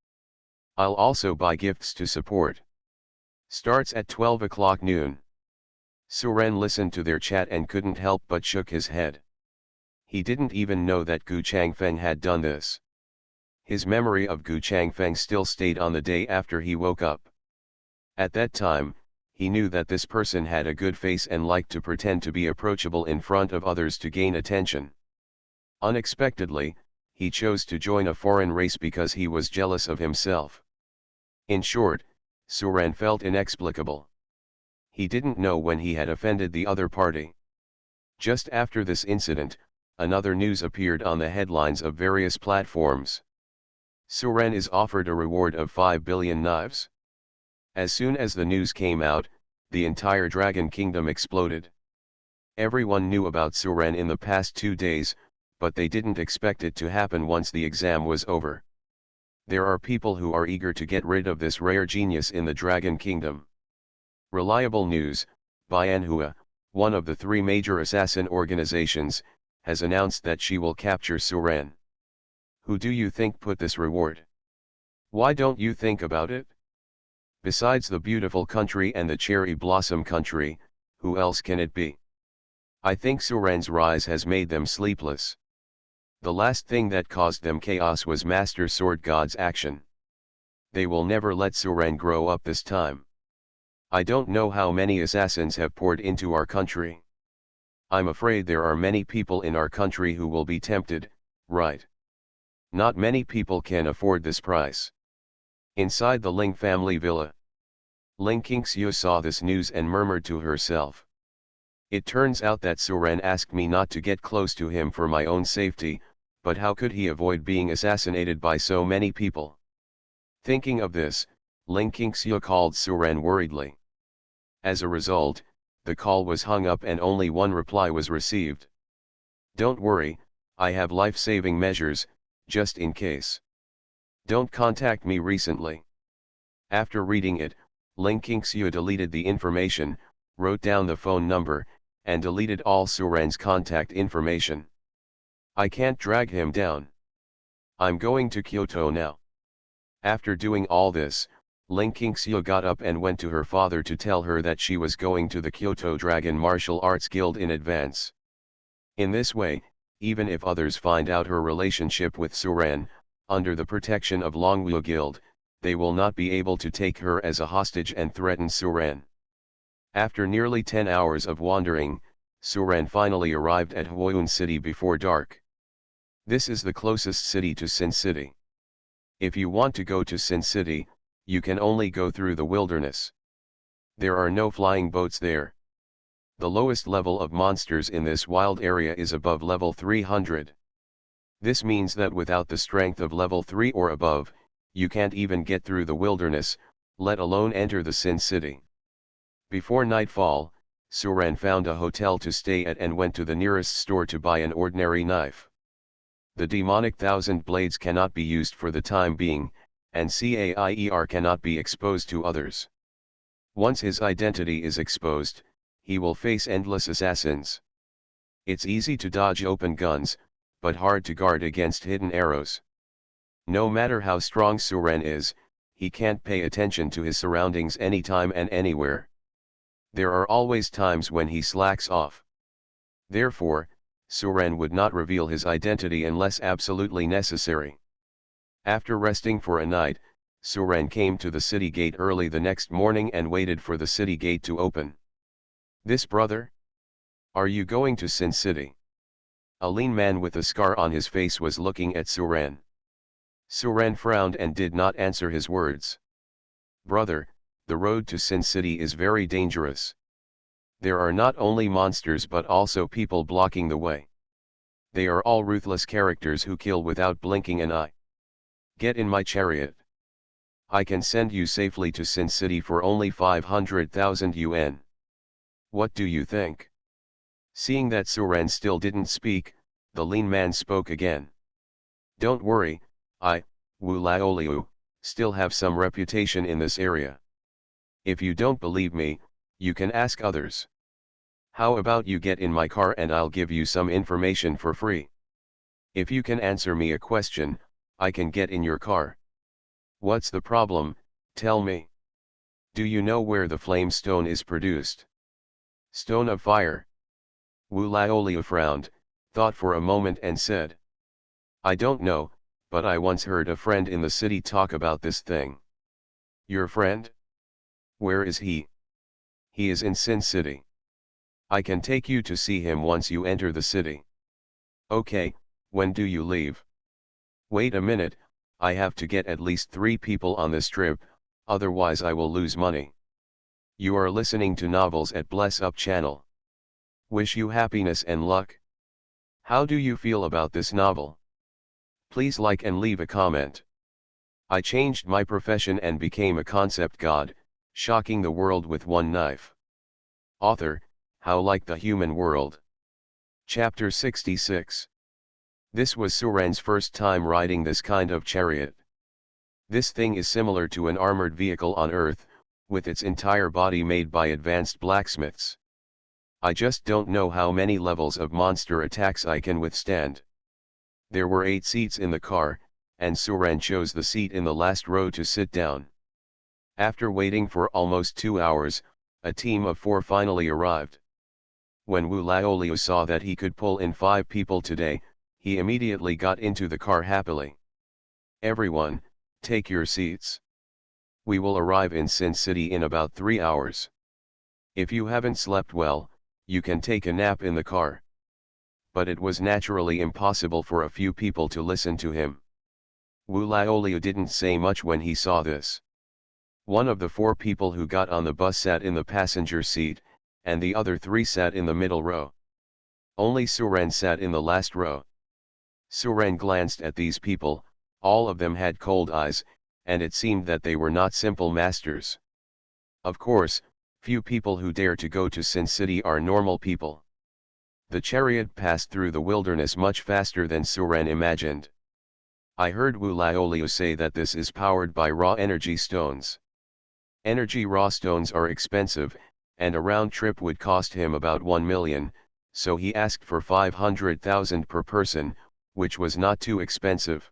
I'll also buy gifts to support. Starts at 12 o'clock noon. Suren listened to their chat and couldn't help but shook his head. He didn't even know that Gu Changfeng had done this. His memory of Gu Changfeng still stayed on the day after he woke up. At that time, he knew that this person had a good face and liked to pretend to be approachable in front of others to gain attention. Unexpectedly, he chose to join a foreign race because he was jealous of himself. In short, Suren felt inexplicable. He didn't know when he had offended the other party. Just after this incident, another news appeared on the headlines of various platforms. Suren is offered a reward of 5 billion knives. As soon as the news came out, the entire Dragon Kingdom exploded. Everyone knew about Suren in the past 2 days, but they didn't expect it to happen once the exam was over. There are people who are eager to get rid of this rare genius in the Dragon Kingdom. Reliable news, Bianhua, one of the 3 major assassin organizations, has announced that she will capture Suren. Who do you think put this reward? Why don't you think about it? Besides the beautiful country and the cherry blossom country, who else can it be? I think Suren's rise has made them sleepless. The last thing that caused them chaos was Master Sword God's action. They will never let Suren grow up this time. I don't know how many assassins have poured into our country. I'm afraid there are many people in our country who will be tempted, right? Not many people can afford this price. Inside the Ling family villa, Ling Qingxiu saw this news and murmured to herself. It turns out that Suren asked me not to get close to him for my own safety, but how could he avoid being assassinated by so many people? Thinking of this, Ling Qingxiu called Suren worriedly. As a result, the call was hung up and only one reply was received. Don't worry, I have life-saving measures, just in case. Don't contact me recently. After reading it, Ling Qingxiu deleted the information, wrote down the phone number, and deleted all Suren's contact information. I can't drag him down. I'm going to Kyoto now. After doing all this, Ling Qingxiu got up and went to her father to tell her that she was going to the Kyoto Dragon Martial Arts Guild in advance. In this way, even if others find out her relationship with Suren, under the protection of Longwu Guild, they will not be able to take her as a hostage and threaten Suren. After nearly 10 hours of wandering, Suren finally arrived at Huoyun City before dark. This is the closest city to Sin City. If you want to go to Sin City, you can only go through the wilderness. There are no flying boats there. The lowest level of monsters in this wild area is above level 300. This means that without the strength of level 3 or above, you can't even get through the wilderness, let alone enter the Sin City. Before nightfall, Suren found a hotel to stay at and went to the nearest store to buy an ordinary knife. The demonic thousand blades cannot be used for the time being, and Cair cannot be exposed to others. Once his identity is exposed, he will face endless assassins. It's easy to dodge open guns, but hard to guard against hidden arrows. No matter how strong Suren is, he can't pay attention to his surroundings anytime and anywhere. There are always times when he slacks off. Therefore, Suren would not reveal his identity unless absolutely necessary. After resting for a night, Suren came to the city gate early the next morning and waited for the city gate to open. This brother? Are you going to Sin City? A lean man with a scar on his face was looking at Suren. Suren frowned and did not answer his words. Brother, the road to Sin City is very dangerous. There are not only monsters but also people blocking the way. They are all ruthless characters who kill without blinking an eye. Get in my chariot. I can send you safely to Sin City for only 500,000 yuan. What do you think? Seeing that Suren still didn't speak, the lean man spoke again. Don't worry, Wu Laoliu, still have some reputation in this area. If you don't believe me, you can ask others. How about you get in my car and I'll give you some information for free. If you can answer me a question, I can get in your car. What's the problem, tell me. Do you know where the flame stone is produced? Stone of fire. Wu Laoliu frowned, thought for a moment and said. I don't know, but I once heard a friend in the city talk about this thing. Your friend? Where is he? He is in Sin City. I can take you to see him once you enter the city. Okay, when do you leave? Wait a minute, I have to get at least 3 people on this trip, otherwise I will lose money. You are listening to Novels at Bless Up channel. Wish you happiness and luck. How do you feel about this novel? Please like and leave a comment. I changed my profession and became a concept god, shocking the world with one knife. Author, How Like the Human World. Chapter 66. This was Suren's first time riding this kind of chariot. This thing is similar to an armored vehicle on Earth, with its entire body made by advanced blacksmiths. I just don't know how many levels of monster attacks I can withstand. There were 8 seats in the car, and Suren chose the seat in the last row to sit down. After waiting for almost 2 hours, a team of 4 finally arrived. When Wu Laoliu saw that he could pull in 5 people today, he immediately got into the car happily. Everyone, take your seats. We will arrive in Sin City in about 3 hours. If you haven't slept well, you can take a nap in the car. But it was naturally impossible for a few people to listen to him. Wu Laoliu didn't say much when he saw this. One of the 4 people who got on the bus sat in the passenger seat, and the other 3 sat in the middle row. Only Suren sat in the last row. Suren glanced at these people, all of them had cold eyes, and it seemed that they were not simple masters. Of course, Few people who dare to go to Sin City are normal people. The chariot passed through the wilderness much faster than Suren imagined. I heard Wu Laolio say that this is powered by raw energy stones. Energy raw stones are expensive, and a round trip would cost him about 1 million, so he asked for 500,000 per person, which was not too expensive.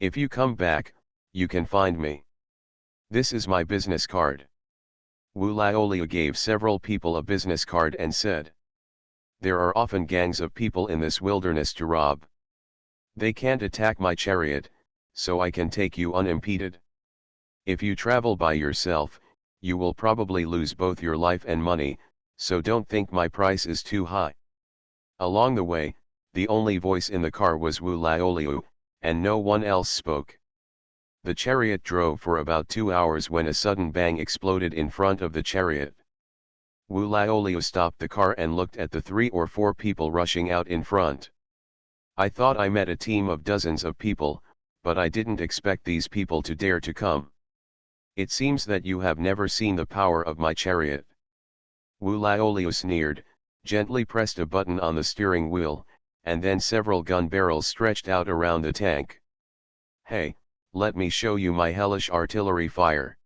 If you come back, you can find me. This is my business card. Wu Laolio gave several people a business card and said, "There are often gangs of people in this wilderness to rob. They can't attack my chariot, so I can take you unimpeded. If you travel by yourself, you will probably lose both your life and money, so don't think my price is too high." Along the way, the only voice in the car was Wu Laolio, and no one else spoke. The chariot drove for about 2 hours when a sudden bang exploded in front of the chariot. Wu Laolio stopped the car and looked at the 3 or 4 people rushing out in front. "I thought I met a team of dozens of people, but I didn't expect these people to dare to come. It seems that you have never seen the power of my chariot." Wu Laolio sneered, gently pressed a button on the steering wheel, and then several gun barrels stretched out around the tank. "Hey, let me show you my hellish artillery fire."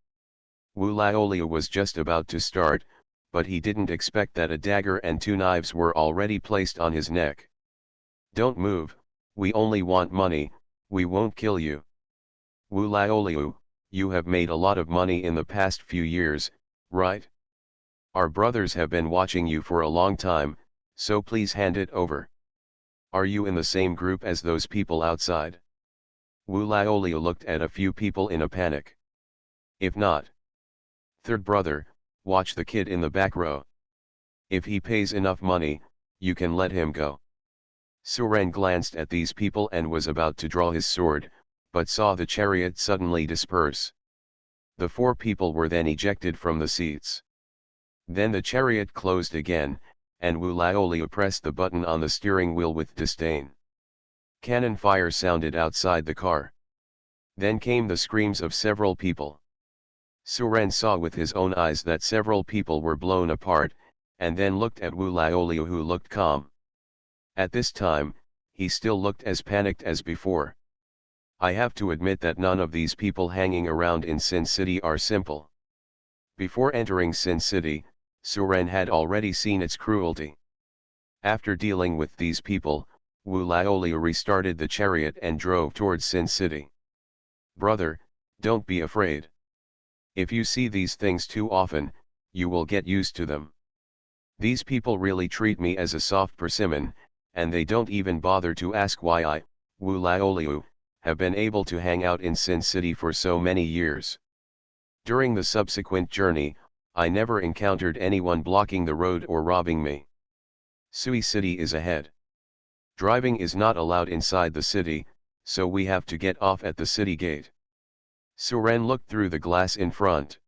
Wu Laolio was just about to start, but he didn't expect that a dagger and 2 knives were already placed on his neck. "Don't move, we only want money, we won't kill you." "Wu Laolio, you have made a lot of money in the past few years, right? Our brothers have been watching you for a long time, so please hand it over. Are you in the same group as those people outside?" Wu Laolio looked at a few people in a panic. "If not, third brother, watch the kid in the back row. If he pays enough money, you can let him go." Suren glanced at these people and was about to draw his sword, but saw the chariot suddenly disperse. The 4 people were then ejected from the seats. Then the chariot closed again, and Wu Laolio pressed the button on the steering wheel with disdain. Cannon fire sounded outside the car. Then came the screams of several people. Suren saw with his own eyes that several people were blown apart, and then looked at Wu Laolio, who looked calm. At this time, he still looked as panicked as before. "I have to admit that none of these people hanging around in Sin City are simple." Before entering Sin City, Suren had already seen its cruelty. After dealing with these people, Wu Laolio restarted the chariot and drove towards Sin City. "Brother, don't be afraid. If you see these things too often, you will get used to them. These people really treat me as a soft persimmon, and they don't even bother to ask why I, Wu Laolio, have been able to hang out in Sin City for so many years. During the subsequent journey, I never encountered anyone blocking the road or robbing me. Sui City is ahead. Driving is not allowed inside the city, so we have to get off at the city gate." Suren looked through the glass in front.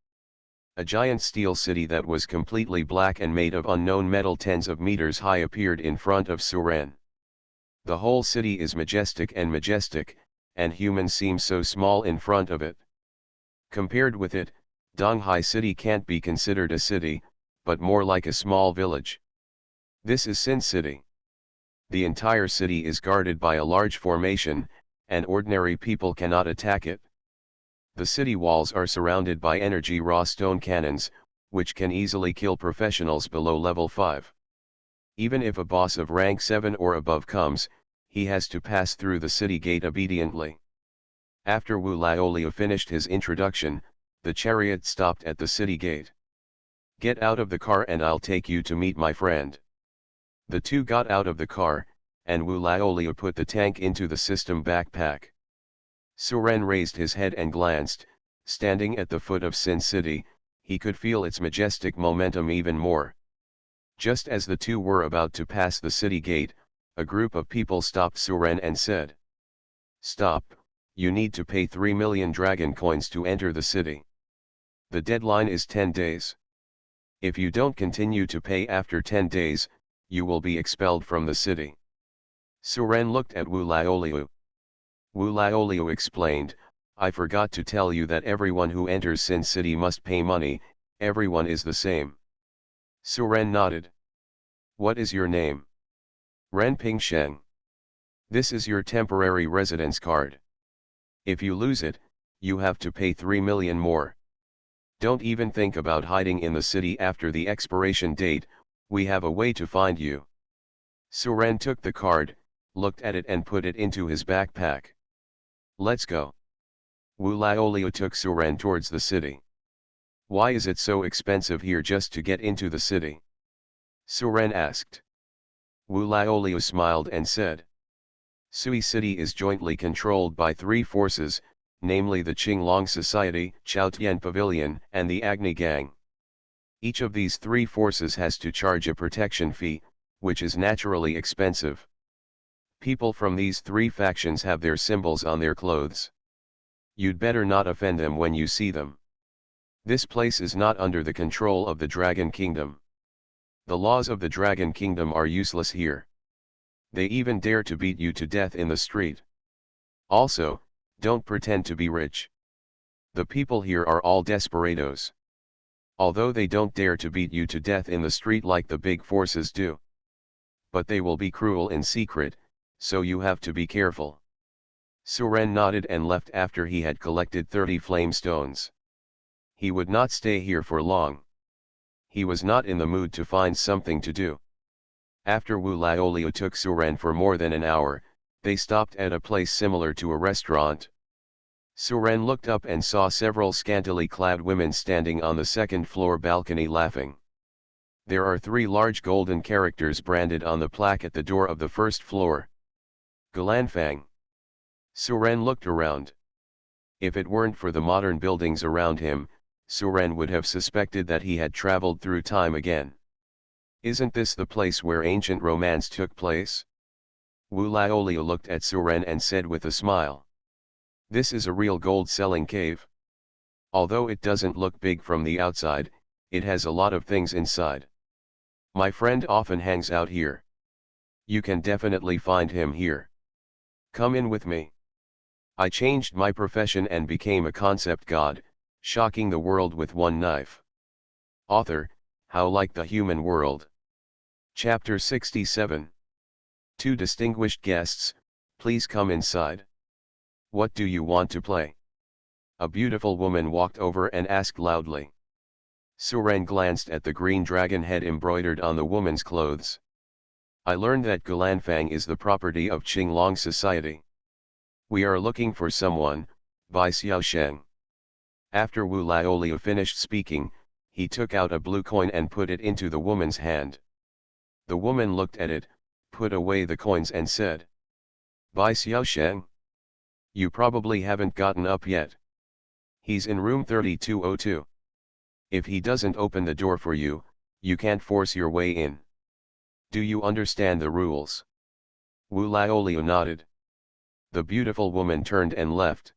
A giant steel city that was completely black and made of unknown metal tens of meters high appeared in front of Suren. The whole city is majestic, and humans seem so small in front of it. Compared with it, Donghai City can't be considered a city, but more like a small village. This is Sin City. The entire city is guarded by a large formation, and ordinary people cannot attack it. The city walls are surrounded by energy raw stone cannons, which can easily kill professionals below level 5. Even if a boss of rank 7 or above comes, he has to pass through the city gate obediently. After Wu Laolio finished his introduction, the chariot stopped at the city gate. "Get out of the car and I'll take you to meet my friend." The 2 got out of the car, and Wu Laolio put the tank into the system backpack. Suren raised his head and glanced. Standing at the foot of Sin City, he could feel its majestic momentum even more. Just as the 2 were about to pass the city gate, a group of people stopped Suren and said, "Stop, you need to pay 3 million dragon coins to enter the city. The deadline is 10 days. If you don't continue to pay after 10 days, you will be expelled from the city." Suren looked at Wu Laolio. Wu Laolio explained, "I forgot to tell you that everyone who enters Sin City must pay money, everyone is the same. Su-ren nodded. What is your name? Ren Pingsheng. This is your temporary residence card. If you lose it, you have to pay 3 million more. Don't even think about hiding in the city after the expiration date, we have a way to find you. Su-ren took the card, looked at it and put it into his backpack. Let's go. Wu Laoliu took Su-ren towards the city. Why is it so expensive here just to get into the city? Su-ren asked. Wu Laoliu smiled and said. Sui City is jointly controlled by 3 forces, namely the Qinglong Society, Chaotian Pavilion, and the Agni Gang. Each of these 3 forces has to charge a protection fee, which is naturally expensive. People from these 3 factions have their symbols on their clothes. You'd better not offend them when you see them. This place is not under the control of the Dragon Kingdom. The laws of the Dragon Kingdom are useless here. They even dare to beat you to death in the street. Also, don't pretend to be rich. The people here are all desperados. Although they don't dare to beat you to death in the street like the big forces do. But they will be cruel in secret, so you have to be careful. Su-ren nodded and left after he had collected 30 flame stones. He would not stay here for long. He was not in the mood to find something to do. After Wu Laoliu took Su-ren for more than an hour, they stopped at a place similar to a restaurant. Su-ren looked up and saw several scantily clad women standing on the second-floor balcony laughing. There are 3 large golden characters branded on the plaque at the door of the first floor. Galanfang. Su-ren looked around. If it weren't for the modern buildings around him, Su-ren would have suspected that he had traveled through time again. Isn't this the place where ancient romance took place? Wu Laoliu looked at Su-ren and said with a smile. This is a real gold-selling cave. Although it doesn't look big from the outside, it has a lot of things inside. My friend often hangs out here. You can definitely find him here. Come in with me. I changed my profession and became a concept god, shocking the world with one knife. Author, How Like the Human World. Chapter 67. 2 distinguished guests, please come inside. What do you want to play? A beautiful woman walked over and asked loudly. Su-ren glanced at the green dragon head embroidered on the woman's clothes. I learned that Galanfang is the property of Qinglong Society. We are looking for someone, Bai Xiaosheng. After Wu Laoliu finished speaking, he took out a blue coin and put it into the woman's hand. The woman looked at it, put away the coins and said. Bai Xiaosheng? You probably haven't gotten up yet. He's in room 3202. If he doesn't open the door for you, you can't force your way in. Do you understand the rules? Wu Laoliu nodded. The beautiful woman turned and left.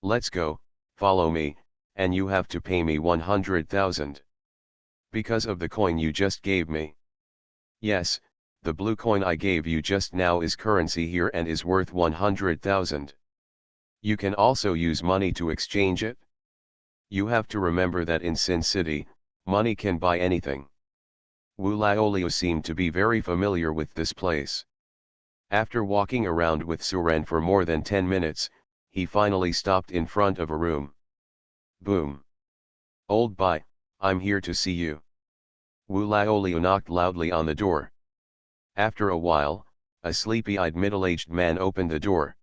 Let's go, follow me, and you have to pay me 100,000. Because of the coin you just gave me. Yes, the blue coin I gave you just now is currency here and is worth 100,000. You can also use money to exchange it. You have to remember that in Sin City, money can buy anything. Wu Laoliu seemed to be very familiar with this place. After walking around with Su-ren for more than 10 minutes, he finally stopped in front of a room. Boom. Old Bai, I'm here to see you. Wu Laoliu knocked loudly on the door. After a while, a sleepy-eyed middle-aged man opened the door.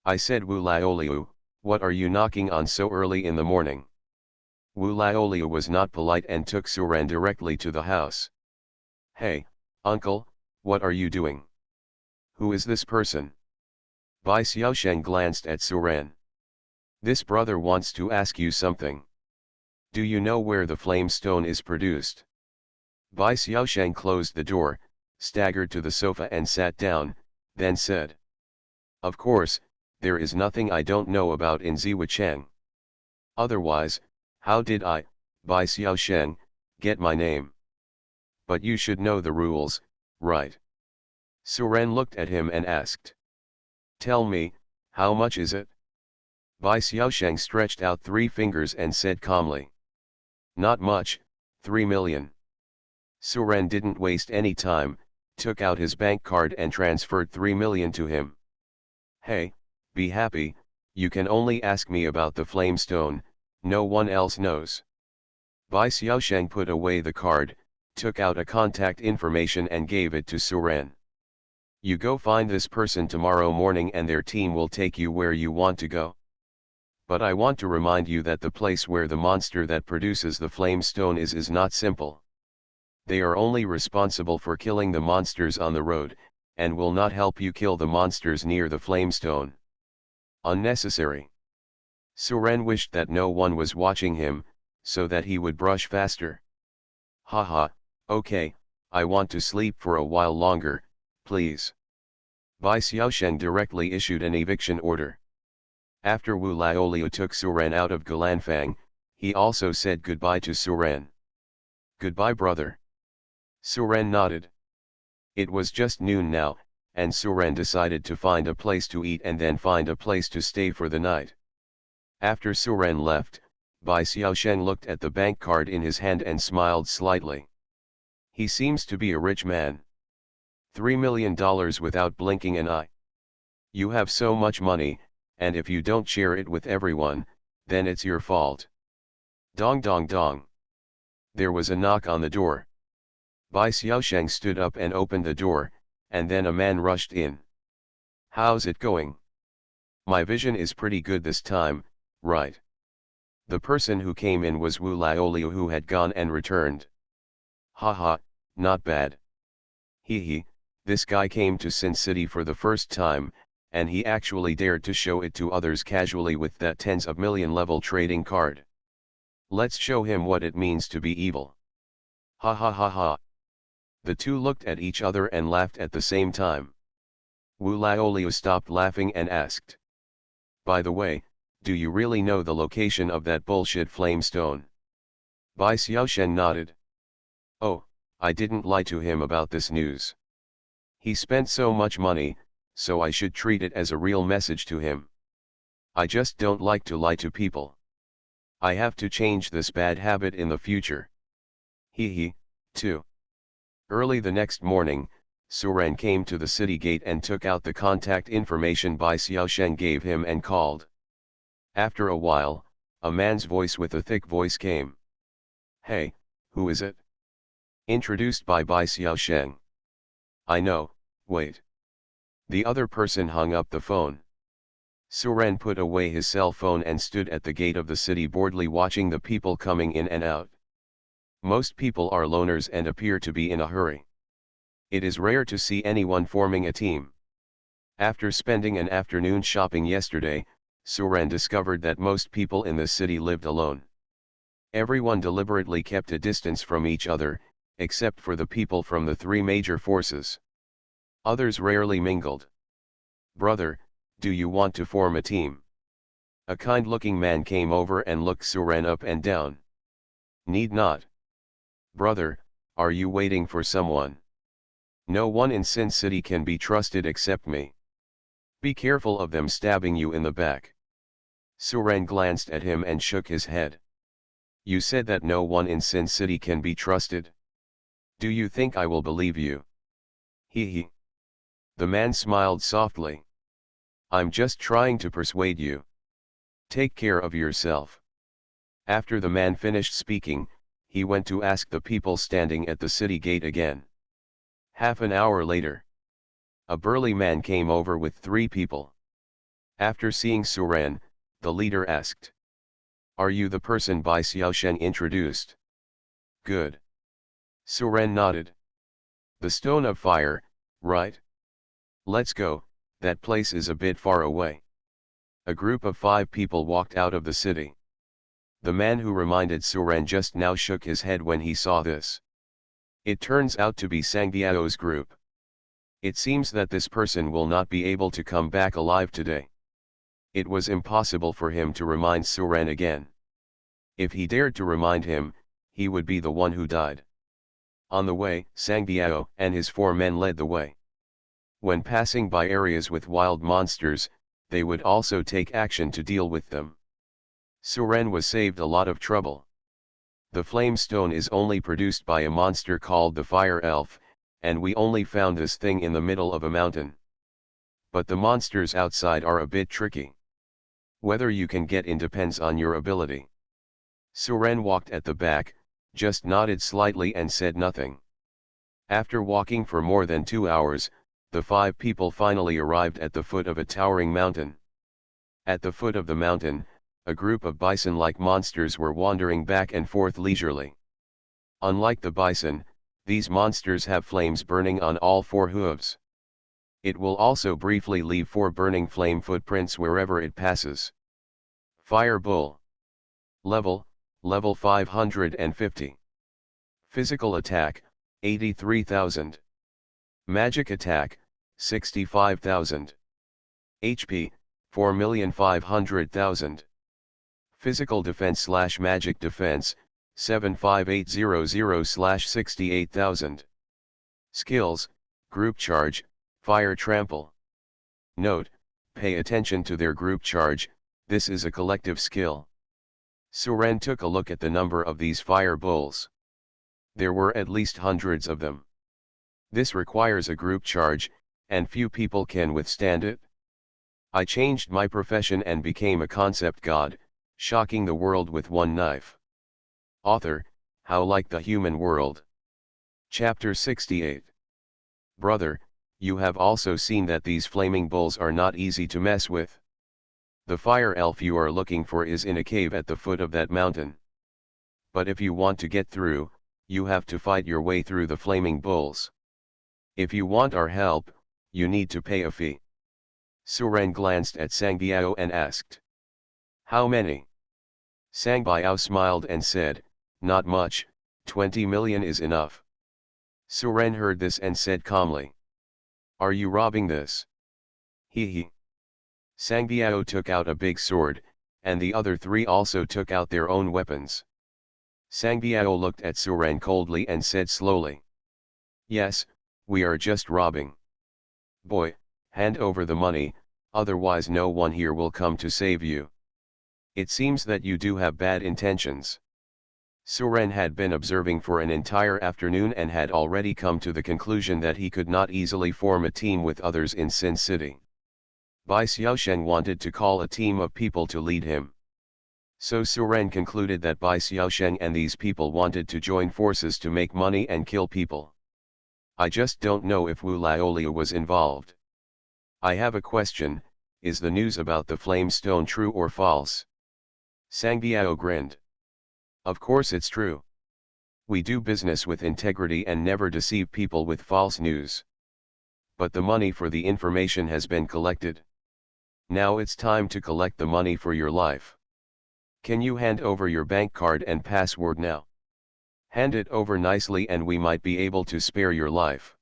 I said, Wu Laoliu, what are you knocking on so early in the morning? Wu Laoliu was not polite and took Su-ren directly to the house. Hey, uncle, what are you doing? Who is this person? Bai Xiaosheng glanced at Su-ren. This brother wants to ask you something. Do you know where the flame stone is produced? Bai Xiaosheng closed the door, staggered to the sofa and sat down, then said. Of course, there is nothing I don't know about in Ziwacheng. Otherwise, how did I, Bai Xiaosheng, get my name? But you should know the rules, right? Su-ren looked at him and asked. Tell me, how much is it? Bai Xiaosheng stretched out 3 fingers and said calmly. Not much, 3 million. Suren didn't waste any time, took out his bank card and transferred 3 million to him. Hey, be happy, you can only ask me about the flame stone, no one else knows. Bai Xiaosheng put away the card, took out a contact information and gave it to Suren. You go find this person tomorrow morning and their team will take you where you want to go. But I want to remind you that the place where the monster that produces the flame stone is not simple. They are only responsible for killing the monsters on the road, and will not help you kill the monsters near the flame stone. Unnecessary. Suren wished that no one was watching him, so that he would brush faster. Haha, okay, I want to sleep for a while longer, please. Bai Xiaosheng directly issued an eviction order. After Wu Laoliu took Suren out of Galanfang, he also said goodbye to Suren. Goodbye, brother. Suren nodded. It was just noon now, and Suren decided to find a place to eat and then find a place to stay for the night. After Suren left, Bai Xiaosheng looked at the bank card in his hand and smiled slightly. He seems to be a rich man. $3 million without blinking an eye. You have so much money, and if you don't share it with everyone, then it's your fault. Dong dong dong. There was a knock on the door. Bai Xiaosheng stood up and opened the door, and then a man rushed in. How's it going? My vision is pretty good this time, right? The person who came in was Wu Laoliu, who had gone and returned. Haha, not bad. Hee, this guy came to Sin City for the first time, and he actually dared to show it to others casually with that tens of million level trading card. Let's show him what it means to be evil. Ha ha ha ha. The two looked at each other and laughed at the same time. Wu Laoliu stopped laughing and asked. By the way, do you really know the location of that bullshit flame stone? Bai Xiaosheng nodded. Oh, I didn't lie to him about this news. He spent so much money, so I should treat it as a real message to him. I just don't like to lie to people. I have to change this bad habit in the future. Hee, too. Early the next morning, Suren came to the city gate and took out the contact information Bai Xiaosheng gave him and called. After a while, a man's voice with a thick voice came. Hey, who is it? Introduced by Bai Xiaosheng. I know, wait. The other person hung up the phone. Suren put away his cell phone and stood at the gate of the city boredly watching the people coming in and out. Most people are loners and appear to be in a hurry. It is rare to see anyone forming a team. After spending an afternoon shopping yesterday, Suren discovered that most people in the city lived alone. Everyone deliberately kept a distance from each other, except for the people from the three major forces. Others rarely mingled. Brother, do you want to form a team? A kind-looking man came over and looked Suren up and down. Need not. Brother, are you waiting for someone? No one in Sin City can be trusted except me. Be careful of them stabbing you in the back. Suren glanced at him and shook his head. You said that no one in Sin City can be trusted. Do you think I will believe you? Hee. The man smiled softly. I'm just trying to persuade you. Take care of yourself. After the man finished speaking, he went to ask the people standing at the city gate again. Half an hour later, a burly man came over with 3 people. After seeing Suren, the leader asked. Are you the person Bai Xiaosheng introduced? Good. Suren nodded. The Stone of Fire, right? Let's go, that place is a bit far away. A group of 5 people walked out of the city. The man who reminded Suren just now shook his head when he saw this. It turns out to be Sangbiao's group. It seems that this person will not be able to come back alive today. It was impossible for him to remind Suren again. If he dared to remind him, he would be the one who died. On the way, Sangbiao and his 4 men led the way. When passing by areas with wild monsters, they would also take action to deal with them. Suren was saved a lot of trouble. The flame stone is only produced by a monster called the fire elf, and we only found this thing in the middle of a mountain. But the monsters outside are a bit tricky. Whether you can get in depends on your ability. Suren walked at the back, just nodded slightly and said nothing. After walking for more than 2 hours, the 5 people finally arrived at the foot of a towering mountain. At the foot of the mountain, a group of bison-like monsters were wandering back and forth leisurely. Unlike the bison, these monsters have flames burning on all 4 hooves. It will also briefly leave 4 burning flame footprints wherever it passes. Fire Bull. Level 550. Physical attack, 83,000. Magic attack, 65,000. HP, 4,500,000. Physical defense / magic defense, 75800 / 68,000. Skills, group charge, fire trample. Note, pay attention to their group charge, this is a collective skill. Suren took a look at the number of these fire bulls. There were at least hundreds of them. This requires a group charge, and few people can withstand it. I changed my profession and became a concept god, shocking the world with one knife. Author, How Like the Human World. Chapter 68. Brother, you have also seen that these flaming bulls are not easy to mess with. The fire elf you are looking for is in a cave at the foot of that mountain. But if you want to get through, you have to fight your way through the flaming bulls. If you want our help, you need to pay a fee. Suren glanced at Sangbiao and asked. How many? Sangbiao smiled and said, not much, 20 million is enough. Suren heard this and said calmly. Are you robbing this? He. Sangbiao took out a big sword, and the other 3 also took out their own weapons. Sangbiao looked at Suren coldly and said slowly. Yes, we are just robbing. Boy, hand over the money, otherwise no one here will come to save you. It seems that you do have bad intentions. Suren had been observing for an entire afternoon and had already come to the conclusion that he could not easily form a team with others in Sin City. Bai Xiaosheng wanted to call a team of people to lead him. So Suren concluded that Bai Xiaosheng and these people wanted to join forces to make money and kill people. I just don't know if Wu Laoliu was involved. I have a question, is the news about the flame stone true or false? Sangbiao grinned. Of course it's true. We do business with integrity and never deceive people with false news. But the money for the information has been collected. Now it's time to collect the money for your life. Can you hand over your bank card and password now? Hand it over nicely and we might be able to spare your life.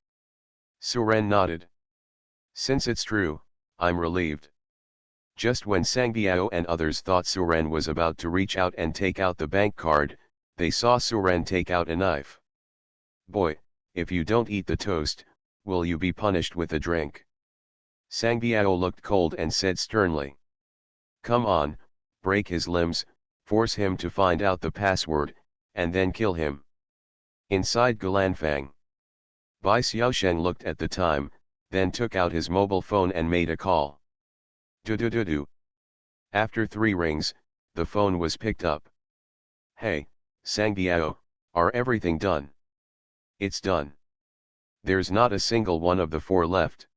Suren nodded. Since it's true, I'm relieved. Just when Sangbiao and others thought Suren was about to reach out and take out the bank card, they saw Suren take out a knife. Boy, if you don't eat the toast, will you be punished with a drink? Sangbiao looked cold and said sternly. Come on, break his limbs, force him to find out the password, and then kill him. Inside Gulanfang. Bai Xiaosheng looked at the time, then took out his mobile phone and made a call. Do. After 3 rings, the phone was picked up. Hey, Sangbiao, are everything done? It's done. There's not a single one of the 4 left.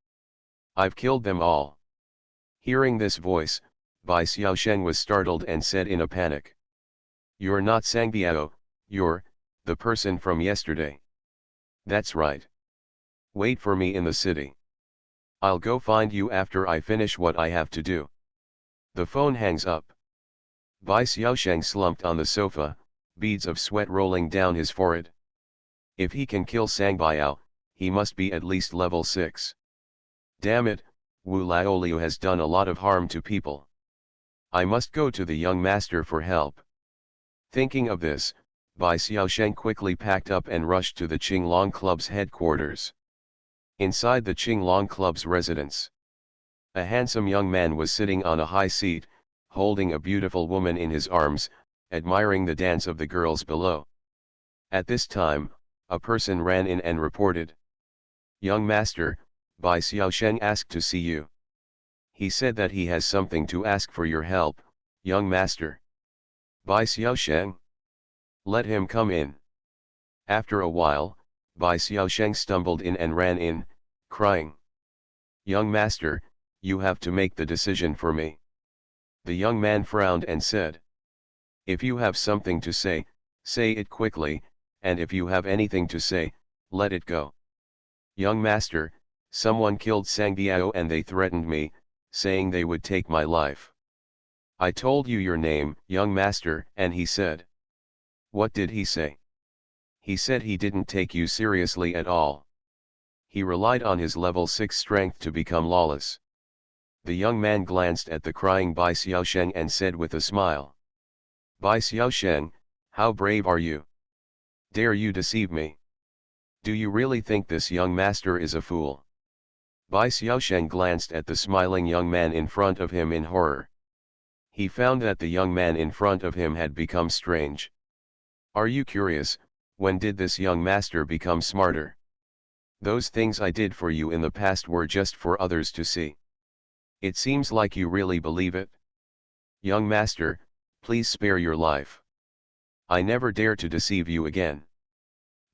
I've killed them all. Hearing this voice, Bai Xiaosheng was startled and said in a panic. You're not Sangbiao, you're the person from yesterday. That's right. Wait for me in the city. I'll go find you after I finish what I have to do. The phone hangs up. Bai Xiaosheng slumped on the sofa, beads of sweat rolling down his forehead. If he can kill Sangbiao, he must be at least level 6. Damn it, Wu Laoliu has done a lot of harm to people. I must go to the young master for help. Thinking of this, Bai Xiaosheng quickly packed up and rushed to the Qinglong Club's headquarters. Inside the Qinglong Club's residence, a handsome young man was sitting on a high seat, holding a beautiful woman in his arms, admiring the dance of the girls below. At this time, a person ran in and reported, "Young master, Bai Xiaosheng asked to see you. He said that he has something to ask for your help, young master." "Bai Xiaosheng? Let him come in." After a while, Bai Xiaosheng stumbled in and ran in, crying, "Young master, you have to make the decision for me." The young man frowned and said, "If you have something to say, say it quickly, and if you have anything to say, let it go." "Young master, someone killed Sangbiao and they threatened me, saying they would take my life. I told you your name, young master, and he said." "What did he say?" "He said he didn't take you seriously at all. He relied on his level 6 strength to become lawless." The young man glanced at the crying Bai Xiaosheng and said with a smile, "Bai Xiaosheng, how brave are you? Dare you deceive me? Do you really think this young master is a fool?" Bai Xiaosheng glanced at the smiling young man in front of him in horror. He found that the young man in front of him had become strange. "Are you curious, when did this young master become smarter? Those things I did for you in the past were just for others to see. It seems like you really believe it. Young master, please spare your life. I never dare to deceive you again."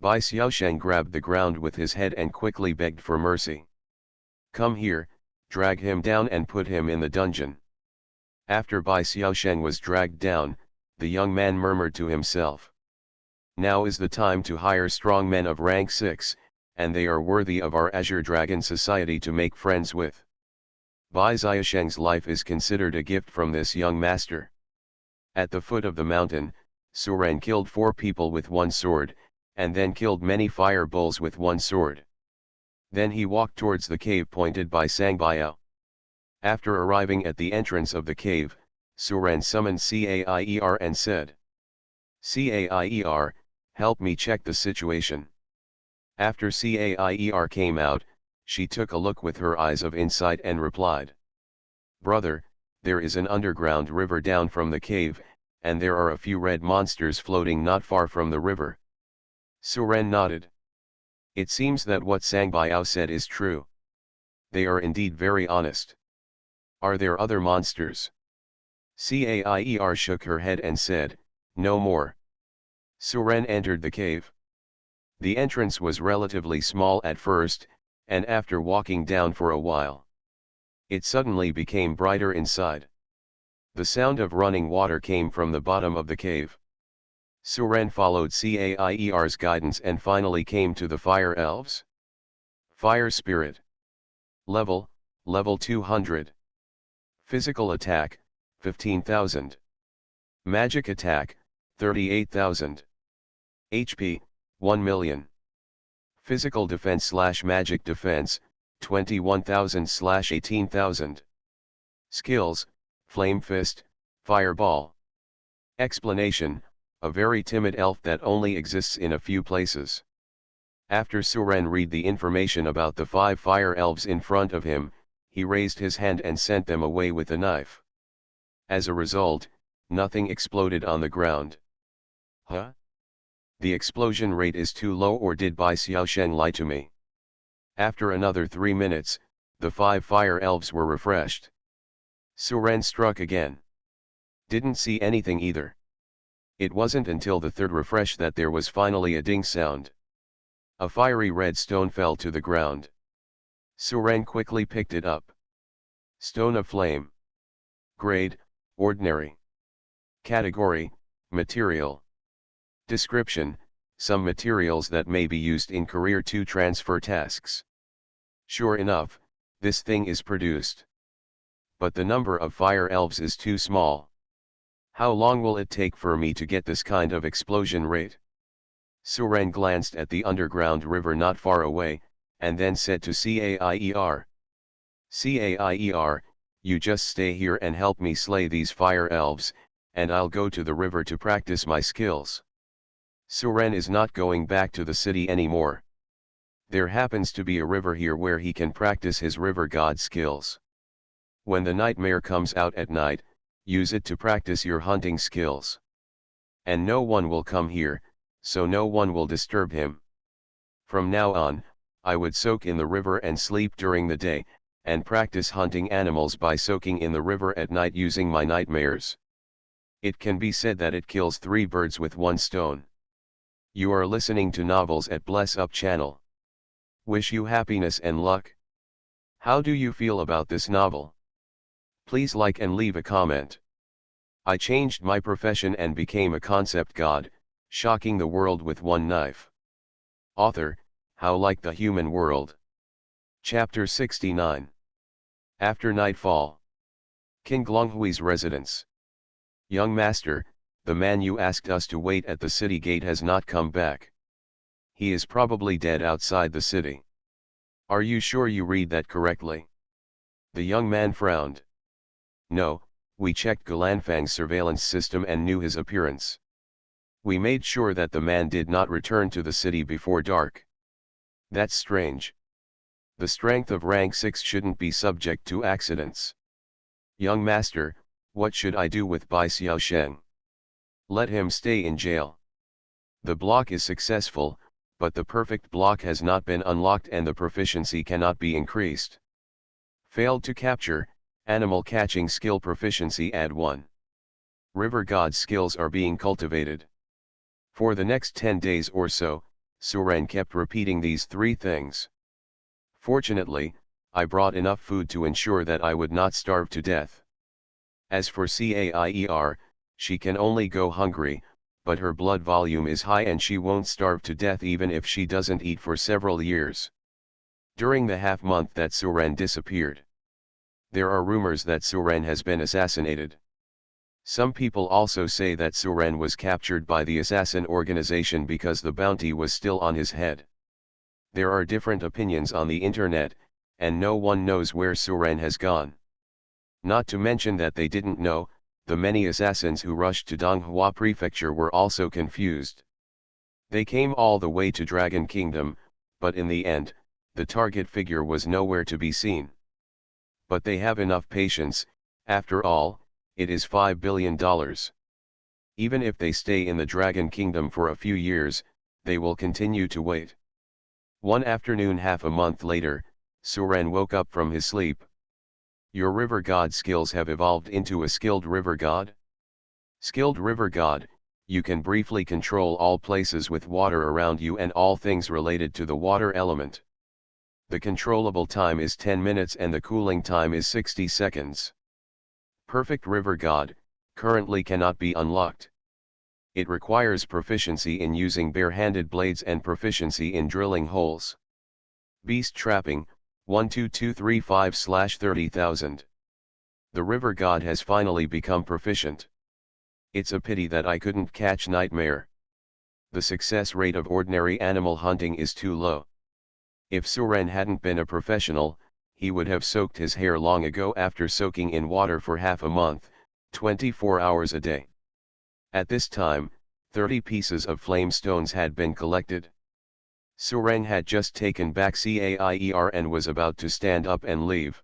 Bai Xiaosheng grabbed the ground with his head and quickly begged for mercy. "Come here, drag him down and put him in the dungeon." After Bai Xiaosheng was dragged down, the young man murmured to himself, "Now is the time to hire strong men of rank 6, and they are worthy of our Azure Dragon Society to make friends with." Bai Xiaosheng's life is considered a gift from this young master. At the foot of the mountain, Su Ren killed 4 people with one sword, and then killed many fire bulls with one sword. Then he walked towards the cave pointed by Sangbiao. After arriving at the entrance of the cave, Su Ren summoned Cair and said, "Cair, help me check the situation." After Cair came out, she took a look with her eyes of insight and replied, "Brother, there is an underground river down from the cave, and there are a few red monsters floating not far from the river." Su Ren nodded. It seems that what Sangbiao said is true. They are indeed very honest. Are there other monsters? Cair shook her head and said, "No more." Su Ren entered the cave. The entrance was relatively small at first, and after walking down for a while, it suddenly became brighter inside. The sound of running water came from the bottom of the cave. Su Ren followed Cair's guidance and finally came to the fire elves. Fire Spirit. Level 200. Physical attack, 15,000. Magic attack, 38,000. HP, 1 million. Physical defense/magic defense, 21,000/18,000. Skills, Flame Fist, Fireball. Explanation: a very timid elf that only exists in a few places. After Su Ren read the information about the 5 fire elves in front of him, he raised his hand and sent them away with a knife. As a result, nothing exploded on the ground. Huh? The explosion rate is too low, or did Bai Xiaosheng lie to me? After another 3 minutes, the 5 fire elves were refreshed. Su Ren struck again. Didn't see anything either. It wasn't until the 3rd refresh that there was finally a ding sound. A fiery red stone fell to the ground. Su Ren quickly picked it up. Stone of Flame. Grade, Ordinary. Category, Material. Description: some materials that may be used in Career 2 transfer tasks. Sure enough, this thing is produced. But the number of fire elves is too small. How long will it take for me to get this kind of explosion rate? Su Ren glanced at the underground river not far away, and then said to Cair, "Cair, you just stay here and help me slay these fire elves, and I'll go to the river to practice my skills." Su Ren is not going back to the city anymore. There happens to be a river here where he can practice his river god skills. When the nightmare comes out at night, use it to practice your hunting skills. And no one will come here, so no one will disturb him. From now on, I would soak in the river and sleep during the day, and practice hunting animals by soaking in the river at night using my nightmares. It can be said that it kills 3 birds with 1 stone. You are listening to Novels at Bless Up channel. Wish you happiness and luck. How do you feel about this novel? Please like and leave a comment. I changed my profession and became a concept god, shocking the world with 1 knife. Author, How Like the Human World. Chapter 69. After Nightfall. King Glonghui's residence. Young master, the man you asked us to wait at the city gate has not come back. He is probably dead outside the city. Are you sure you read that correctly? The young man frowned. No, we checked Galanfang's surveillance system and knew his appearance. We made sure that the man did not return to the city before dark. That's strange. The strength of rank 6 shouldn't be subject to accidents. Young master, what should I do with Bai Xiaosheng? Let him stay in jail. The block is successful, but the perfect block has not been unlocked and the proficiency cannot be increased. Failed to capture, animal catching skill proficiency add 1. River god skills are being cultivated. For the next 10 days or so, Suren kept repeating these 3 things. Fortunately, I brought enough food to ensure that I would not starve to death. As for Caier, she can only go hungry, but her blood volume is high and she won't starve to death even if she doesn't eat for several years. During the half-month that Suren disappeared. There are rumors that Suren has been assassinated. Some people also say that Suren was captured by the assassin organization because the bounty was still on his head. There are different opinions on the internet, and no one knows where Suren has gone. Not to mention that they didn't know, the many assassins who rushed to Donghua Prefecture were also confused. They came all the way to Dragon Kingdom, but in the end, the target figure was nowhere to be seen. But they have enough patience, after all, it is $5 billion. Even if they stay in the Dragon Kingdom for a few years, they will continue to wait. One afternoon half a month later, Suren woke up from his sleep. Your river god skills have evolved into a skilled river god? Skilled river god, you can briefly control all places with water around you and all things related to the water element. The controllable time is 10 minutes and the cooling time is 60 seconds. Perfect river god, currently cannot be unlocked. It requires proficiency in using bare-handed blades and proficiency in drilling holes. Beast trapping, 12235/30,000. The river god has finally become proficient. It's a pity that I couldn't catch Nightmare. The success rate of ordinary animal hunting is too low. If Suren hadn't been a professional, he would have soaked his hair long ago after soaking in water for half a month, 24 hours a day. At this time, 30 pieces of flame stones had been collected. Suren had just taken back Caier and was about to stand up and leave.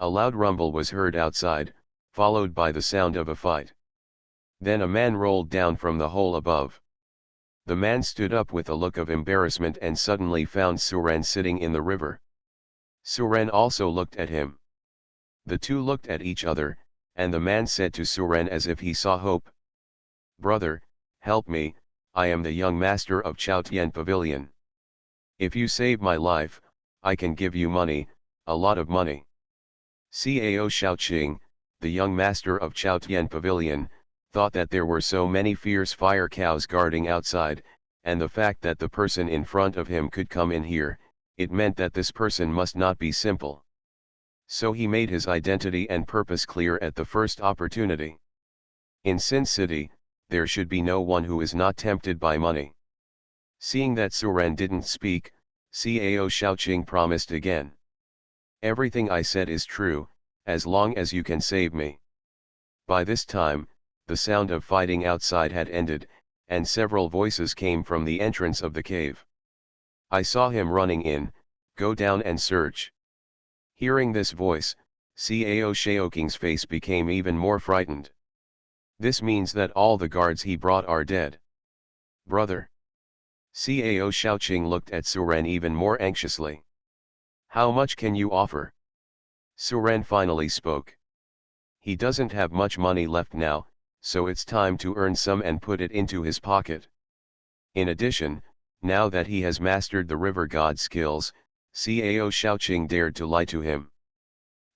A loud rumble was heard outside, followed by the sound of a fight. Then a man rolled down from the hole above. The man stood up with a look of embarrassment and suddenly found Suren sitting in the river. Suren also looked at him. The two looked at each other, and the man said to Suren as if he saw hope. "Brother, help me, I am the young master of Chaotian Pavilion. If you save my life, I can give you money, a lot of money." Cao Shaoqing, the young master of Chaotian Pavilion, thought that there were so many fierce fire cows guarding outside, and the fact that the person in front of him could come in here, it meant that this person must not be simple. So he made his identity and purpose clear at the first opportunity. In Sin City, there should be no one who is not tempted by money. Seeing that Suren didn't speak, Cao Shaoqing promised again. "Everything I said is true, as long as you can save me." By this time, the sound of fighting outside had ended, and several voices came from the entrance of the cave. "I saw him running in, go down and search." Hearing this voice, Cao Shaoqing's face became even more frightened. This means that all the guards he brought are dead. Brother. Cao Shaoqing looked at Suren even more anxiously. How much can you offer? Suren finally spoke. He doesn't have much money left now, so it's time to earn some and put it into his pocket. In addition, now that he has mastered the river god skills, Cao Shaoqing dared to lie to him.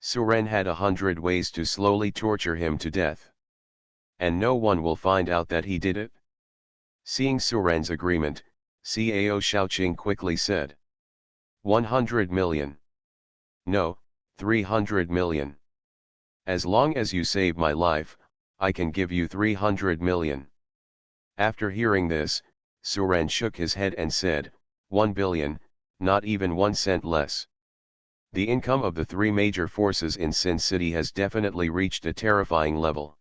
Suren had 100 ways to slowly torture him to death. And no one will find out that he did it? Seeing Suren's agreement, Cao Shaoqing quickly said. 100 million. No, 300 million. As long as you save my life, I can give you 300 million. After hearing this, Suren shook his head and said, 1 billion, not even 1 cent less. The income of the three major forces in Sin City has definitely reached a terrifying level.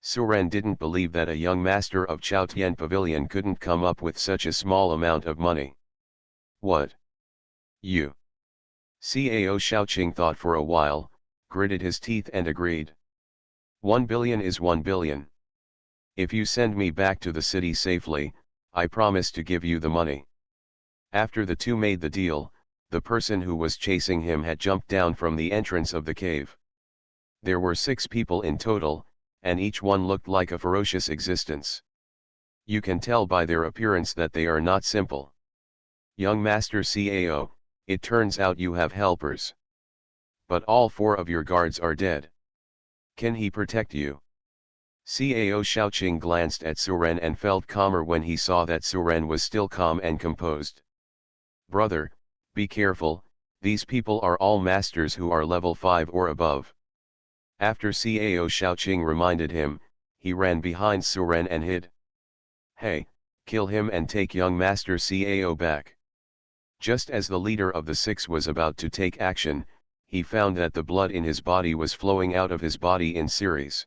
Suren didn't believe that a young master of Chaotian Pavilion couldn't come up with such a small amount of money. What? You? Cao Shaoqing thought for a while, gritted his teeth and agreed. 1 billion is 1 billion. If you send me back to the city safely, I promise to give you the money. After the two made the deal, the person who was chasing him had jumped down from the entrance of the cave. There were 6 people in total, and each one looked like a ferocious existence. You can tell by their appearance that they are not simple. Young Master Cao, it turns out you have helpers. But all 4 of your guards are dead. Can he protect you? Cao Shaoqing glanced at Suren and felt calmer when he saw that Suren was still calm and composed. Brother, be careful, these people are all masters who are level 5 or above. After Cao Shaoqing reminded him, he ran behind Suren and hid. Hey, kill him and take young Master Cao back. Just as the leader of the 6 was about to take action, he found that the blood in his body was flowing out of his body in series.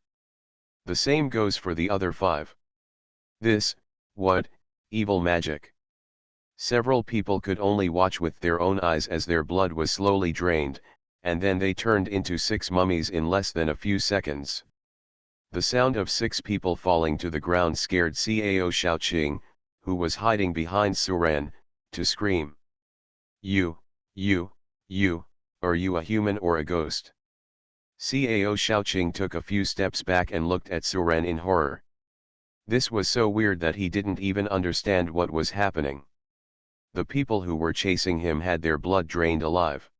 The same goes for the other 5. This, what, evil magic? Several people could only watch with their own eyes as their blood was slowly drained, and then they turned into 6 mummies in less than a few seconds. The sound of 6 people falling to the ground scared Cao Shaoqing, who was hiding behind Suren, to scream. You, are you a human or a ghost? Cao Shaoqing took a few steps back and looked at Suren in horror. This was so weird that he didn't even understand what was happening. The people who were chasing him had their blood drained alive.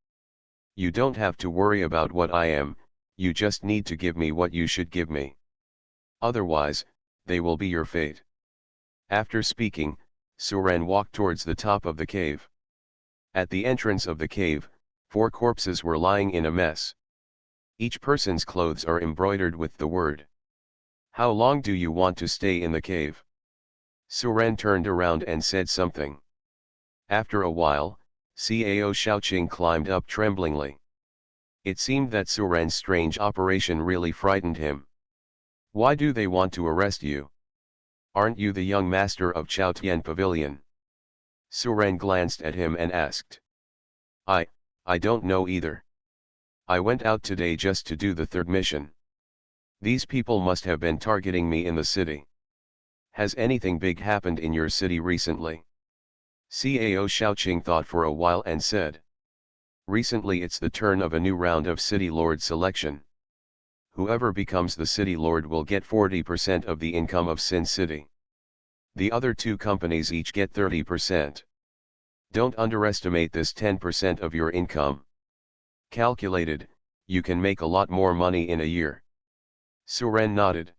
You don't have to worry about what I am, you just need to give me what you should give me. Otherwise, they will be your fate. After speaking, Suren walked towards the top of the cave. At the entrance of the cave, 4 corpses were lying in a mess. Each person's clothes are embroidered with the word. How long do you want to stay in the cave? Suren turned around and said something. After a while, Cao Shaoqing climbed up tremblingly. It seemed that Suren's strange operation really frightened him. Why do they want to arrest you? Aren't you the young master of Chaotian Pavilion? Suren glanced at him and asked. I don't know either. I went out today just to do the 3rd mission. These people must have been targeting me in the city. Has anything big happened in your city recently? Cao Shaoqing thought for a while and said. Recently it's the turn of a new round of City Lord selection. Whoever becomes the City Lord will get 40% of the income of Sin City. The other 2 companies each get 30%. Don't underestimate this 10% of your income. Calculated, you can make a lot more money in a year. Suren nodded.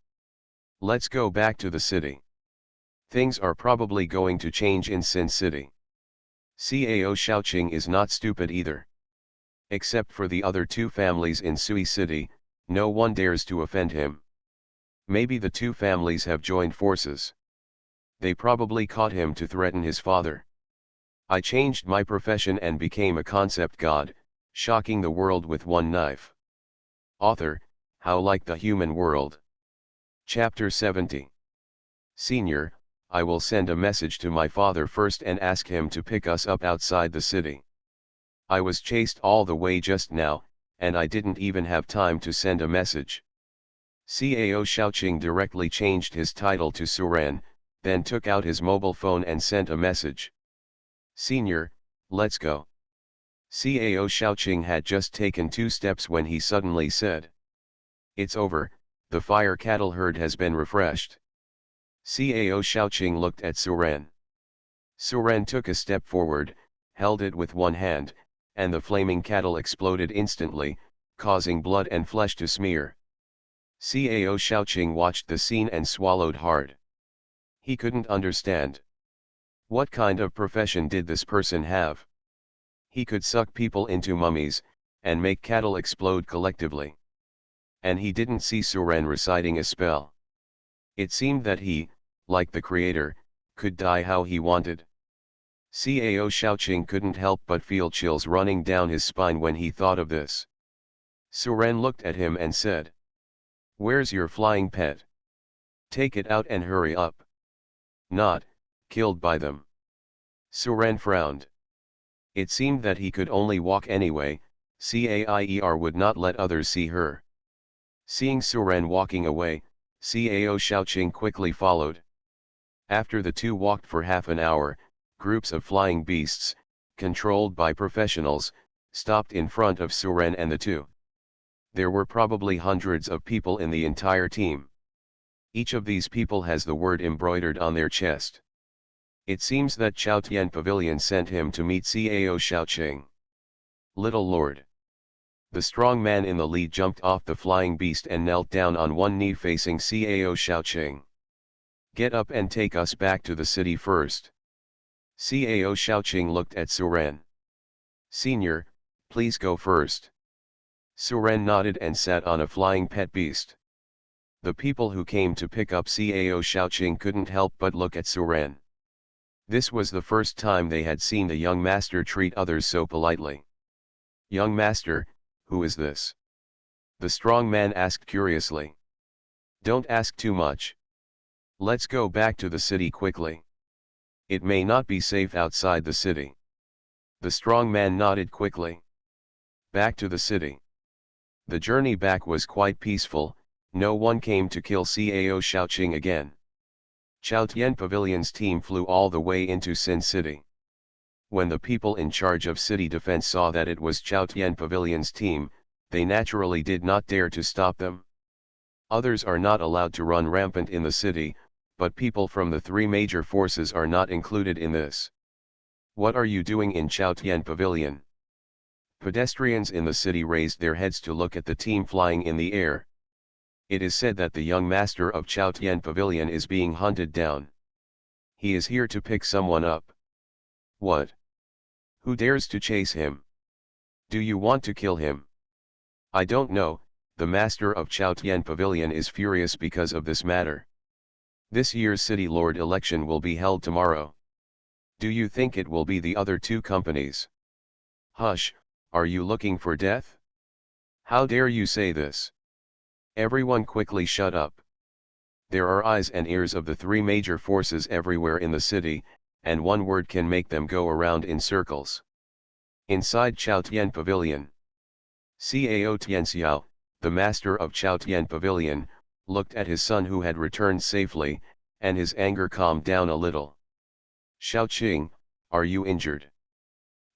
Let's go back to the city. Things are probably going to change in Sin City. Cao Shaoqing is not stupid either. Except for the other 2 families in Sui City, no one dares to offend him. Maybe the 2 families have joined forces. They probably caught him to threaten his father. I changed my profession and became a concept god, shocking the world with one knife. Author, How Like the Human World. Chapter 70. Senior, I will send a message to my father first and ask him to pick us up outside the city. I was chased all the way just now, and I didn't even have time to send a message. Cao Shaoqing directly changed his title to Suren, then took out his mobile phone and sent a message. Senior, let's go. Cao Shaoqing had just taken 2 steps when he suddenly said. It's over, the fire cattle herd has been refreshed. Cao Shaoqing looked at Suren. Suren took a step forward, held it with one hand, and the flaming cattle exploded instantly, causing blood and flesh to smear. Cao Shaoqing watched the scene and swallowed hard. He couldn't understand. What kind of profession did this person have? He could suck people into mummies, and make cattle explode collectively. And he didn't see Suren reciting a spell. It seemed that he, like the creator, could die how he wanted. Cao Shaoqing couldn't help but feel chills running down his spine when he thought of this. Suren looked at him and said. Where's your flying pet? Take it out and hurry up. Not, killed by them. Suren frowned. It seemed that he could only walk anyway, Cair would not let others see her. Seeing Suren walking away, Cao Shaoqing quickly followed. After the two walked for half an hour, groups of flying beasts, controlled by professionals, stopped in front of Suren and the two. There were probably hundreds of people in the entire team. Each of these people has the word embroidered on their chest. It seems that Chao Tian Pavilion sent him to meet Cao Shaoqing. Little Lord. The strong man in the lead jumped off the flying beast and knelt down on one knee facing Cao Shaoqing. Get up and take us back to the city first. Cao Shaoqing looked at Suren. Senior, please go first. Suren nodded and sat on a flying pet beast. The people who came to pick up Cao Shaoqing couldn't help but look at Suren. This was the first time they had seen the young master treat others so politely. Young master, who is this? The strong man asked curiously. Don't ask too much. Let's go back to the city quickly. It may not be safe outside the city. The strong man nodded quickly. Back to the city. The journey back was quite peaceful, no one came to kill Cao Shaoqing again. Chao Tian Pavilion's team flew all the way into Sin City. When the people in charge of city defense saw that it was Chao Tian Pavilion's team, they naturally did not dare to stop them. Others are not allowed to run rampant in the city, but people from the 3 major forces are not included in this. What are you doing in Chao Tian Pavilion? Pedestrians in the city raised their heads to look at the team flying in the air. It is said that the young master of Chao Tian Pavilion is being hunted down. He is here to pick someone up. What? Who dares to chase him? Do you want to kill him? I don't know, the master of Chao Tian Pavilion is furious because of this matter. This year's City Lord election will be held tomorrow. Do you think it will be the other 2 companies? Hush, are you looking for death? How dare you say this? Everyone quickly shut up. There are eyes and ears of the 3 major forces everywhere in the city, and one word can make them go around in circles. Inside Chao Tian Pavilion. Cao Tianxiao, the master of Chao Tian Pavilion, looked at his son who had returned safely, and his anger calmed down a little. Shaoqing, are you injured?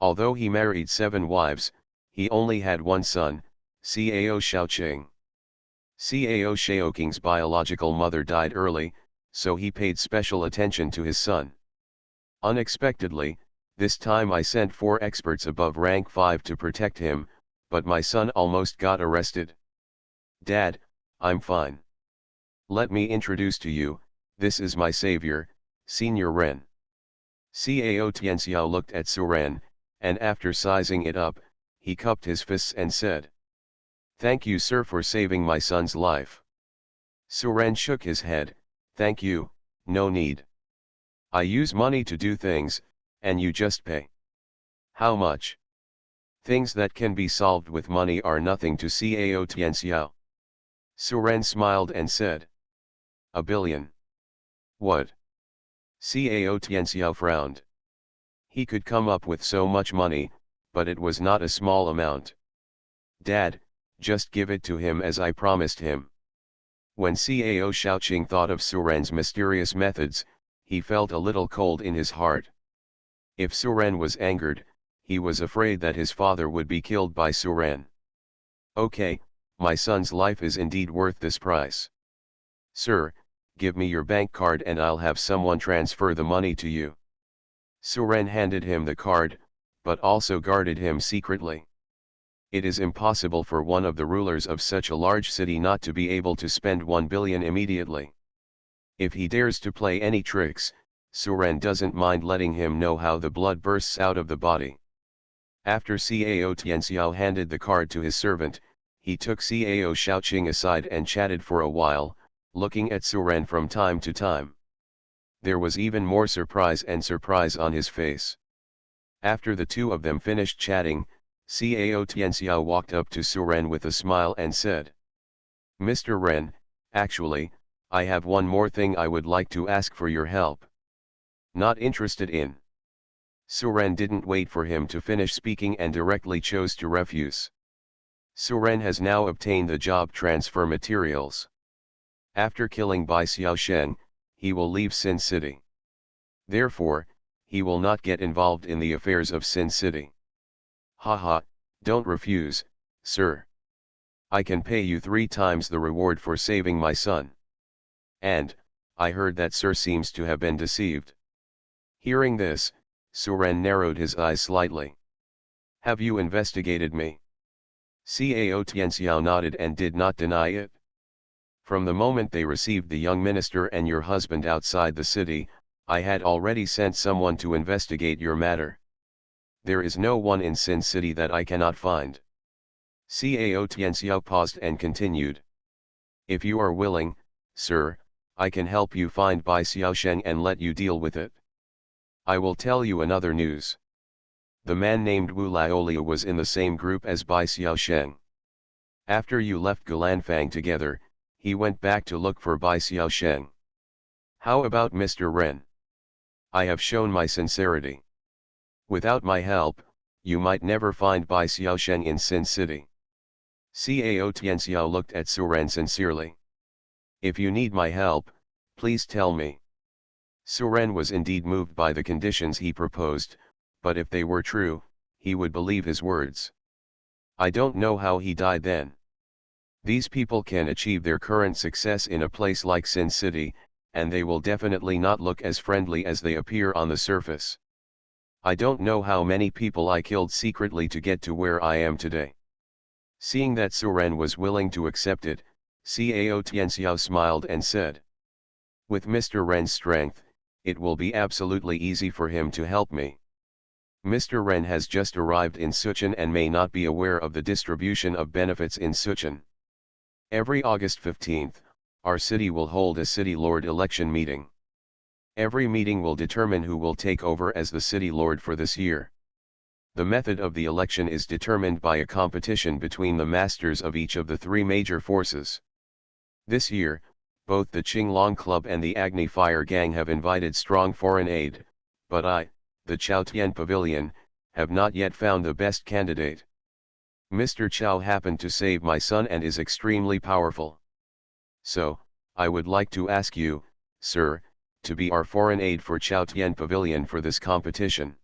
Although he married 7 wives, he only had one son, Cao Shaoqing. Cao Shaoqing's biological mother died early, so he paid special attention to his son. Unexpectedly, this time I sent 4 experts above rank 5 to protect him, but my son almost got arrested. Dad, I'm fine. Let me introduce to you, this is my savior, Senior Ren. Cao Tianxiao looked at Suren, and after sizing it up, he cupped his fists and said. Thank you sir for saving my son's life. Suren shook his head, thank you, no need. I use money to do things, and you just pay. How much? Things that can be solved with money are nothing to Cao Tianxiao. Suren smiled and said. 1 billion. What? Cao Tianxiao frowned. He could come up with so much money, but it was not a small amount. Dad, just give it to him as I promised him. When Cao Shaoqing thought of Suren's mysterious methods, he felt a little cold in his heart. If Suren was angered, he was afraid that his father would be killed by Suren. Okay, my son's life is indeed worth this price. Sir, give me your bank card and I'll have someone transfer the money to you. Suren handed him the card, but also guarded him secretly. It is impossible for one of the rulers of such a large city not to be able to spend 1 billion immediately. If he dares to play any tricks, Suren doesn't mind letting him know how the blood bursts out of the body. After Cao Tianxiao handed the card to his servant, he took Cao Shaoqing aside and chatted for a while, looking at Suren from time to time. There was even more surprise on his face. After the two of them finished chatting, Cao Tianxiao walked up to Suren with a smile and said, "Mr. Ren, actually, I have one more thing I would like to ask for your help." "Not interested in." Suren didn't wait for him to finish speaking and directly chose to refuse. Suren has now obtained the job transfer materials. After killing Bai Xiaosheng, he will leave Sin City. Therefore, he will not get involved in the affairs of Sin City. Haha, don't refuse, sir. I can pay you 3 times the reward for saving my son. And, I heard that sir seems to have been deceived. Hearing this, Suren narrowed his eyes slightly. Have you investigated me? Cao Tianxiao nodded and did not deny it. From the moment they received the young minister and your husband outside the city, I had already sent someone to investigate your matter. There is no one in Sin City that I cannot find. Cao Tianxiao paused and continued. If you are willing, sir, I can help you find Bai Xiaosheng and let you deal with it. I will tell you another news. The man named Wu Laolia was in the same group as Bai Xiaosheng. After you left Gulanfang together, he went back to look for Bai Xiaosheng. How about Mr. Ren? I have shown my sincerity. Without my help, you might never find Bai Xiaosheng in Sin City. Cao Tianxiao looked at Suren sincerely. If you need my help, please tell me. Suren was indeed moved by the conditions he proposed, but if they were true, he would believe his words. I don't know how he died then. These people can achieve their current success in a place like Sin City, and they will definitely not look as friendly as they appear on the surface. I don't know how many people I killed secretly to get to where I am today. Seeing that Suren was willing to accept it, Cao Tianxiao smiled and said, with Mr. Ren's strength, it will be absolutely easy for him to help me. Mr. Ren has just arrived in Suchun and may not be aware of the distribution of benefits in Suchun. Every August 15th, our city will hold a city lord election meeting. Every meeting will determine who will take over as the city lord for this year. The method of the election is determined by a competition between the masters of each of the 3 major forces. This year, both the Qinglong Club and the Agni Fire Gang have invited strong foreign aid, but I, the Chaotian Pavilion, have not yet found the best candidate. Mr. Chao happened to save my son and is extremely powerful. So, I would like to ask you, sir, to be our foreign aid for Chaotian Pavilion for this competition.